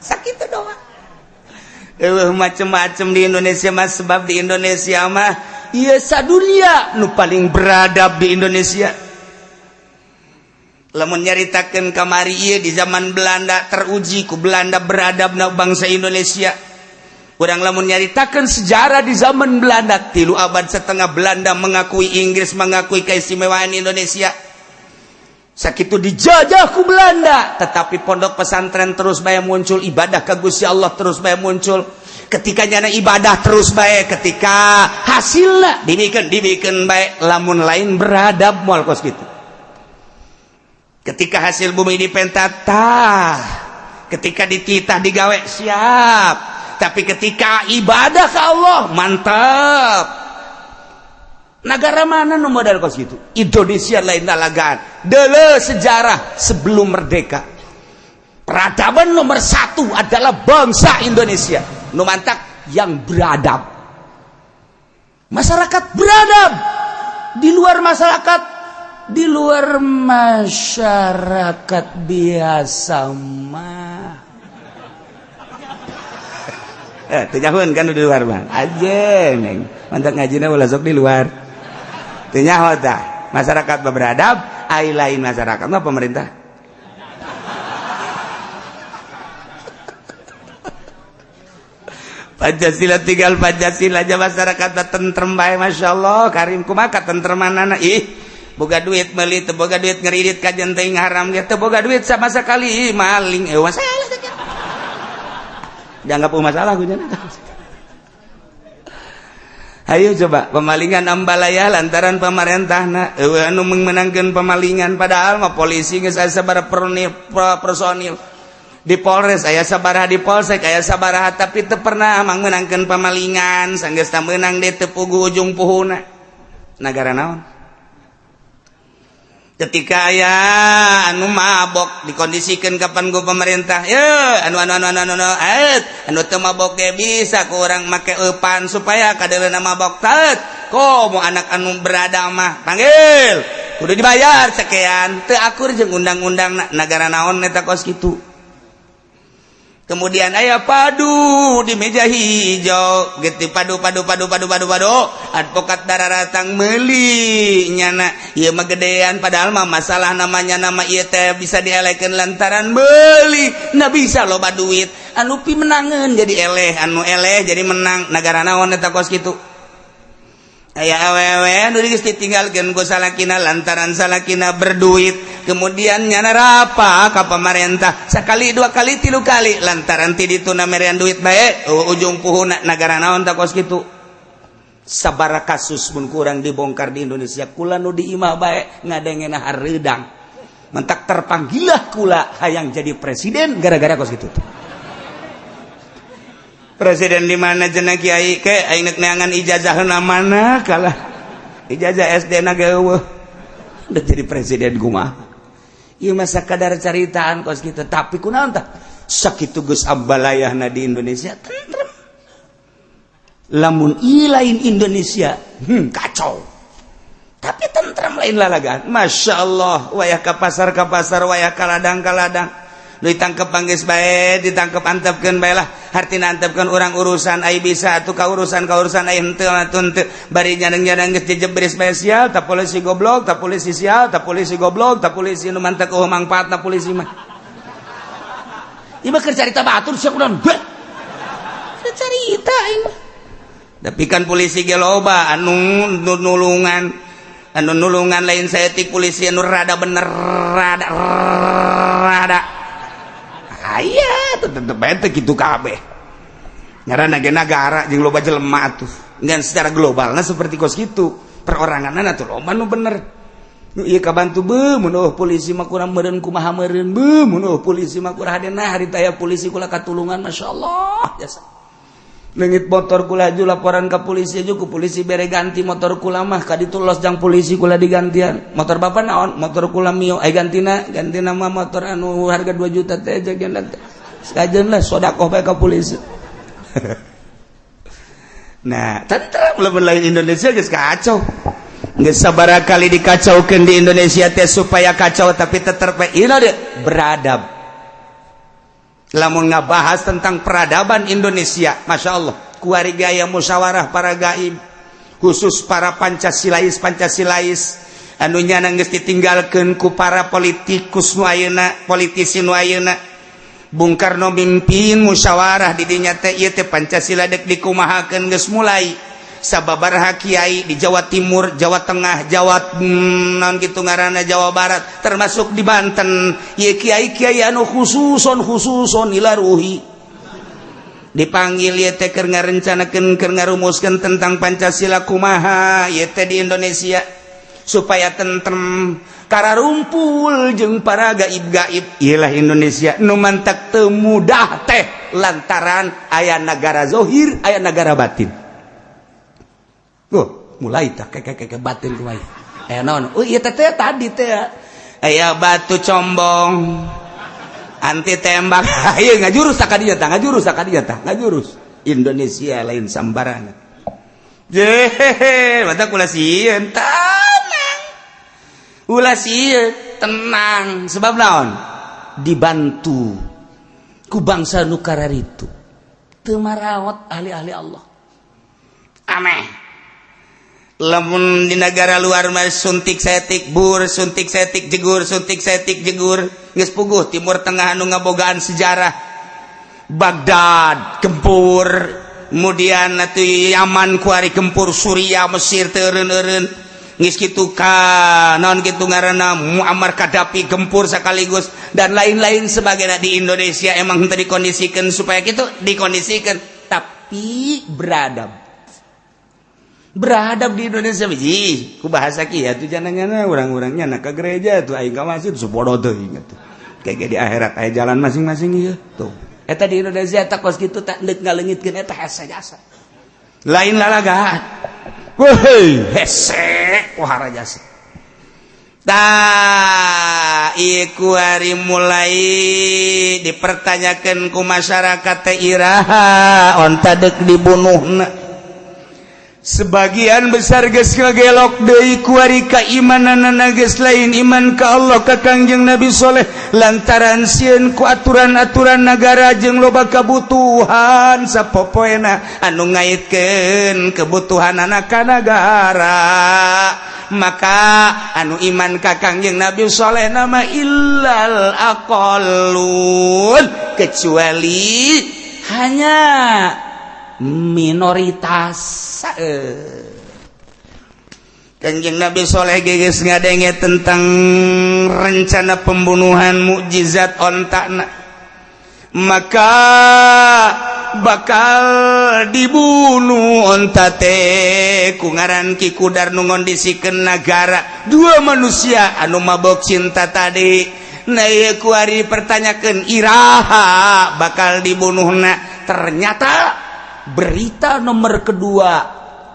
sakitu doang macem-macem di Indonesia mah sebab di Indonesia mah ieu sadunia nu paling beradab di Indonesia lamun nyaritakeun kamari ieu di zaman Belanda teruji ku Belanda beradabna bangsa Indonesia. Urang lamun nyaritakeun sejarah di zaman Belanda 3 abad setengah Belanda mengakui Inggris mengakui keistimewaan Indonesia sakitu dijajah ku Belanda tetapi pondok pesantren terus bae muncul ibadah ka Gusti Allah terus bae muncul ketika nyana ibadah terus bae ketika hasilna dibikeun bae lamun lain beradab moal kos kitu ketika hasil bumi dipentat ketika dititah digawe siap tapi ketika ibadah ke Allah mantap negara mana nu modal kos gitu Indonesia lain dalagaan deuleu sejarah sebelum merdeka peradaban nomor 1 adalah bangsa Indonesia nu mantak yang beradab masyarakat beradab di luar masyarakat biasa mah tenyahoun kan di luar mah aja neng mantap ngajina ulah sok di luar tenyaho tah masyarakat beradab ai lain masyarakat mah pemerintah Pancasila tinggal Pancasila aja masyarakat tentrem bae masyaallah karim kumaha tentremanana ih boga duit meuli teu boga duit ngeririt ka jeung haram ge teu boga duit sama sekali maling masalah dianggap masalah gue ayo coba pemalingan ambalaya lantaran pemerintahna anu menangkeun pemalingan padahal mah polisi geus aya sabaraha personil di Polres aya sabaraha di Polsek aya sabaraha tapi teu pernah menangkeun pemalingan sanggeus tah meunang deui teu pugu ujung puhuna nagara naon ketika aya anu mabok dikondisikan kapan go pemerintah ya anu teu mabok ge bisa ku urang make eupan supaya kadeuleuna mabok tet komo anak anu beradab mah panggil kudu dibayar sekian teu akur jeung undang-undang nagara naon eta kos kitu kemudian aya padu di meja hijau gitu padu advokat dararatang meuli nyana ieu mah gedean padahal mah masalah namanya nama ieu teh bisa dielekeun lantaran meuli na bisa loba duit anu pi menangeun jadi eleh anu eleh jadi menang nagara naon eta kos kitu aya awewe nu geus ditinggalkeun ku salakina lantaran salakina berduit kemudian nyana rapa ka pemerintah sakali 2 kali 3 kali lantaran ti dituna merean duit bae ujung puhuna nagara naon ta kos kitu sabaraha kasus mun kurang dibongkar di Indonesia kula nu di imah bae ngadengena hareudang mentak terpanggilah kula hayang jadi presiden gara-gara kos kitu presiden di mana cenah kiai ke aing neangan ijazahna mana kalah ijazah SD na ge eueuh udah jadi presiden kumaha ieu mah sakadar caritaan kos kitu tapi kunaon tah sakitu geus ambalayahna di Indonesia tentrem lamun ieu lain Indonesia kacau tapi tentrem lain lalagan masyaallah wayah ka pasar wayah ka ladang lu ditangkep panggis bae ditangkep antepkeun bae lah hartina antepkeun urang urusan ai bisa atuh ka urusan ai henteu atuh henteu bari nyadeng-nyadeng geus dijebris bae sial ta polisi goblok ta polisi sial ta polisi goblok ta polisi nu mantek mangpaatna polisi mah ieu mah keur carita batur sia kunaon beuh keur carita aing mah tapi kan polisi ge loba anu nulungan lain saeutik polisi anu rada bener rada aya tetep bete kitu kabeh ngaranna ge nagara jeung loba jelema atuh ngan secara globalna seperti kos kitu peroranganna tuh loba nu bener ieu kabantu beuh mun polisi mah kurang meureun kumaha meureun beuh mun polisi mah kurang hadena hari taya polisi kula katulungan masyaallah jasa leungit motor kula aju laporan ka polisi aju ku polisi bere ganti motor kula mah ka ditu los jang polisi kula digantian motor bapak naon motor kula Mio gantina mah motor anu harga 2 juta teh jagan teh sakajeun lah sedekah bae ka polisi nah tentrem lain Indonesia geus kacau geus sabaraha kali dikacaukeun di Indonesia teh supaya kacau tapi tetep ieu deh beradab. Lamun ngabahas tentang peradaban Indonesia, Masya Allah, kuari gaya musyawarah para gaib, khusus para Pancasilais, anu nyana geus ditinggalkeun ku para politikus nu ayeuna, politisi nu ayeuna. Bung Karno mimpin musyawarah di dinya teh ieu teh Pancasila dek dikumahakeun geus mulai. Sababaraha kiai di Jawa Timur, Jawa Tengah, Jawa naon kitu ngaranna Jawa Barat, termasuk di Banten, ieu kiai-kiai anu khususon ilaruhi. Dipanggil ieu teh keur ngarencanakeun keur ngarumuskeun tentang Pancasila kumaha ieu teh di Indonesia supaya tentrem kararumpul jeung para gaib-gaib. Iyalah Indonesia nu mantak teu mudah teh lantaran aya negara zahir, aya negara batin. Mulai tak kayak batin mulai. Naon? Ieu teh tadi teh aya batu combong anti tembak. Ieu ngajurus ka dieu tah, ngajurus. Indonesia lain sambarangan. Mata kula sieun tenang. Ulah sieun tenang sebab naon? Dibantu ku bangsa nu kararitu. Teu marawat ahli-ahli Allah. Ameh. Lamun di negara luar mah suntik setik bur, suntik setik jegur, geus puguh Timur Tengah anu ngabogaan sejarah. Baghdad gempur, kemudian atuh Yaman kuari gempur, Suria Mesir teu eureun-eureun. Geus kitu ka naon kitu ngaranna Muammar Gaddafi gempur sakaligus dan lain-lain sebagainya. Di Indonesia emang teu dikondisikeun supaya kitu, dikondisikeun tapi beradab di Indonesia biji ku bahasa kieu atuh jangan urang-urangnya nak ke gereja tuh aing ka masjid supodo teuing atuh kayak di akhirat aya jalan masing-masing ieu tuh eta di Indonesia eta kos kitu tak deuk ngaleungitkeun eta hese jasa lain lalagaan weuy hese wahara jasa tah ieu kuari mulai dipertanyakeun ku masyarakat teh iraha onta deuk dibunuhna. Sebagian besar geus ngagelok deui kuari kaimananna geus lain iman ka Allah ka Kangjeng Nabi Saleh lantaran sieun ku aturan-aturan negara jeung loba kabutuhan sapopoena anu ngaitkeun kebutuhan anak ka negara. Maka anu iman ka Kangjeng Nabi Saleh nama illal aqallun kecuali hanya minoritas. Kanjeng Nabi Saleh geus ngadenge tentang rencana pembunuhan mukjizat ontana, maka bakal dibunuh onta teh ku ngaran Ki Kudar nu ngondisikeun nagara dua manusia anu mabok cinta tadi. Nah ieu kuari pertanyakeun iraha bakal dibunuhna. Ternyata berita nomor kedua,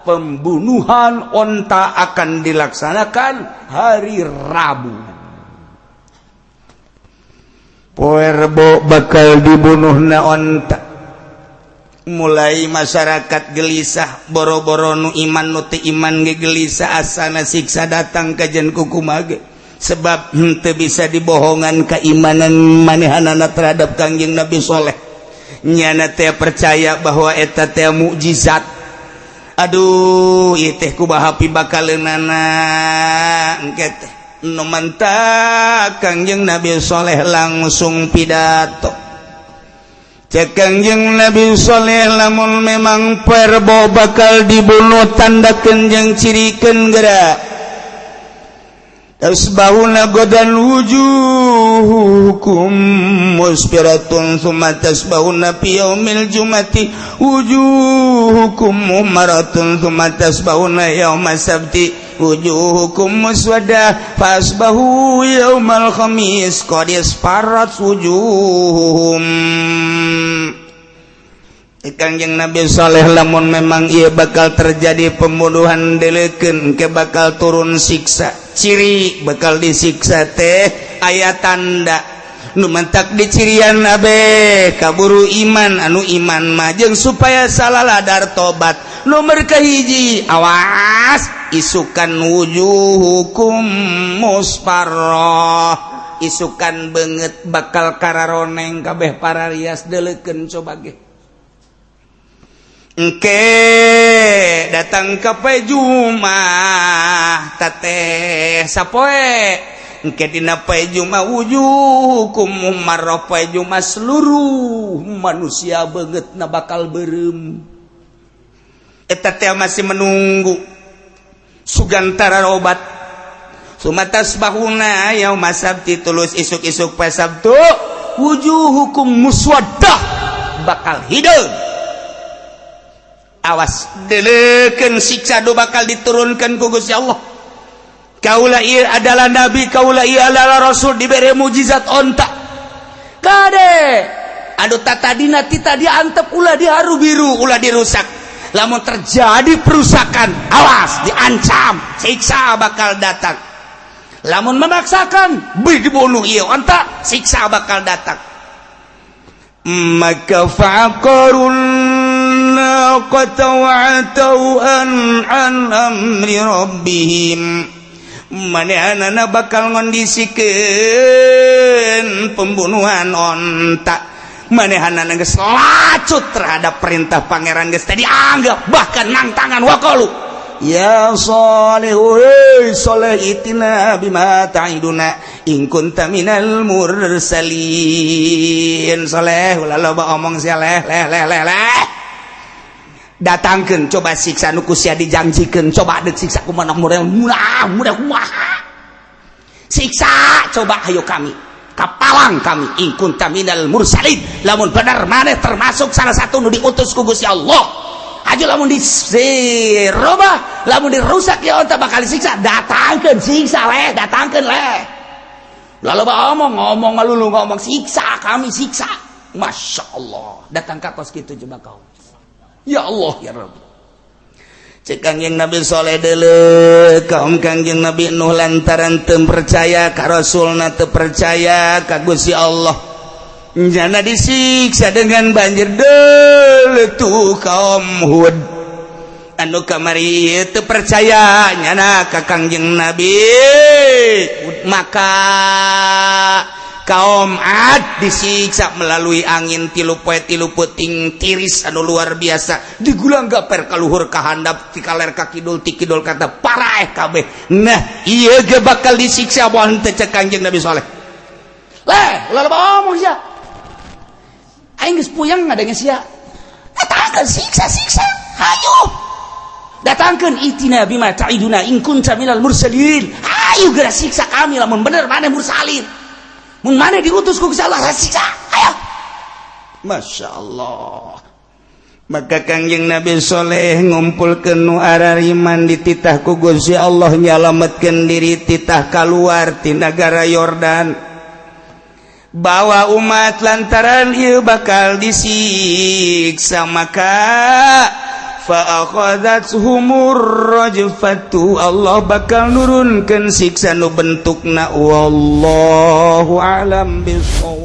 pembunuhan onta akan dilaksanakan hari Rabu. Poe Rebo bakal dibunuhna onta. Mulai masyarakat gelisah, boro-boro nu iman nu teu iman ge gelisah asana siksa datang ka jen kukumaha ge. Sebab henteu bisa dibohongan keimanan manehanana terhadap Kangjeng Nabi Saleh. Nyana teh percaya bahwa eta teh mukjizat. Aduh ieu teh kumaha pibakaleunana engke teh nu mantak Kangjeng Nabi Saleh langsung pidato. Cek Kangjeng Nabi Saleh lamun memang perbo bakal dibunuh tandakeun jeung cirikeun geura. Tasbahuna godan wujud wujuhukum musfiratun thumma tasbahuna fi yaumil jumati wujuhukum mumaratun thumma tasbahuna yaumas sabti wujuhukum muswaddah fasbahu yaumal khamis qad isfarat wujuhum. Kangjeng Nabi Saleh lamun memang ia bakal terjadi pembunuhan deleukeun ke bakal turun siksa ciri bakal disiksa teh aya tanda nu mentak dicirian nabe kaburu iman anu iman mah jeung supaya salaladar tobat nomor kahiji awas isukan wujuhukum musfarrah isukan beungeut bakal kararoneng kabeh para rias deleukeun coba ge engke datang ke Jumah tateh sapoe engke dina poe Jumah wujuhukum mumarrah poe Jumah seluruh manusia beungeutna bakal beureum eta teh masih menunggu sugantara obat sumatas bahuna yaumas sabti tulus isuk-isuk poe Sabtu wujuhukum muswaddah bakal hideung. Awas deleukeun siksa do bakal diturunkan ku Gusti Allah. Kaula ieu adalah nabi, kaula ieu adalah rasul dibere mujizat onta. Kade anu tatadina ti tadi antep ulah diharu biru ulah dirusak. Lamun terjadi perusakan, awas diancam, siksa bakal datang. Lamun memaksakan, beuh dibunuh ieu onta, siksa bakal datang. Maka faqarun naqata wa'atau an amri rabbihim manehanana bakal ngondisikeun pembunuhan onta manehanana geus lacut terhadap perintah pangeran geus teh dianggap bahkan nangtangan waqalu ya Salihu saleh itina bima ta'iduna in kunta minal mursalin. Saleh ulah loba omong sia leh datangkeun coba siksa nu ku sia dijanjikeun coba deuk siksa kumaha mudah siksa coba hayu kami kapalang kami in kunta minal mursalin lamun bener maneh termasuk salah satu nu diutus ku Gusti Allah. Aja lamun dirobah, lamun dirusak ya onta bakal disiksa. Datangkeun siksa leh, datangkeun leh. Lalu ngomong ngalulu ngomong siksa kami siksa. Masya Allah. Datang ka kos kitu coba kau. Ya Allah ya Rabb. Cek Kangjeng Nabi Saleh deuleu kaum Kangjeng Nabi Nuh lantaran teu percaya ka rasulna teu percaya ka Gusti Allah. Jana disiksa dengan banjir deuleu tuh kaum Hud anu kamari teu percaya nyana ka Kangjeng Nabi maka kaum Ad disiksa melalui angin 3 poe 3 puting tiris anu luar biasa digulang gaper ka luhur ka handap ti kaler ka kidul ti kidul kata paraeh kabeh. Nah ieu ge bakal disiksa moal teu cek Kangjeng Nabi Saleh leh ulah ngomong sia aing geus puyeng ngadenge sia datangkeun siksa hayu datangkeun itina bima ta'iduna in kunta minal mursalin ayo geura siksa kami lamun bener maneh mursalin mun maneh diutus ku Gusti Allah siksa ayo. Masya Allah. Maka Kangjeng Nabi Saleh ngumpulkeun nu arariman dititah ku Gusti Allah nyalametkeun diri titah kaluar ti nagara Yordan bawa umat lantaran ieu bakal disiksa maka fa akhadhatshumur rajfatu Allah bakal nurunkeun siksa nu bentukna wallahu alam bisawab.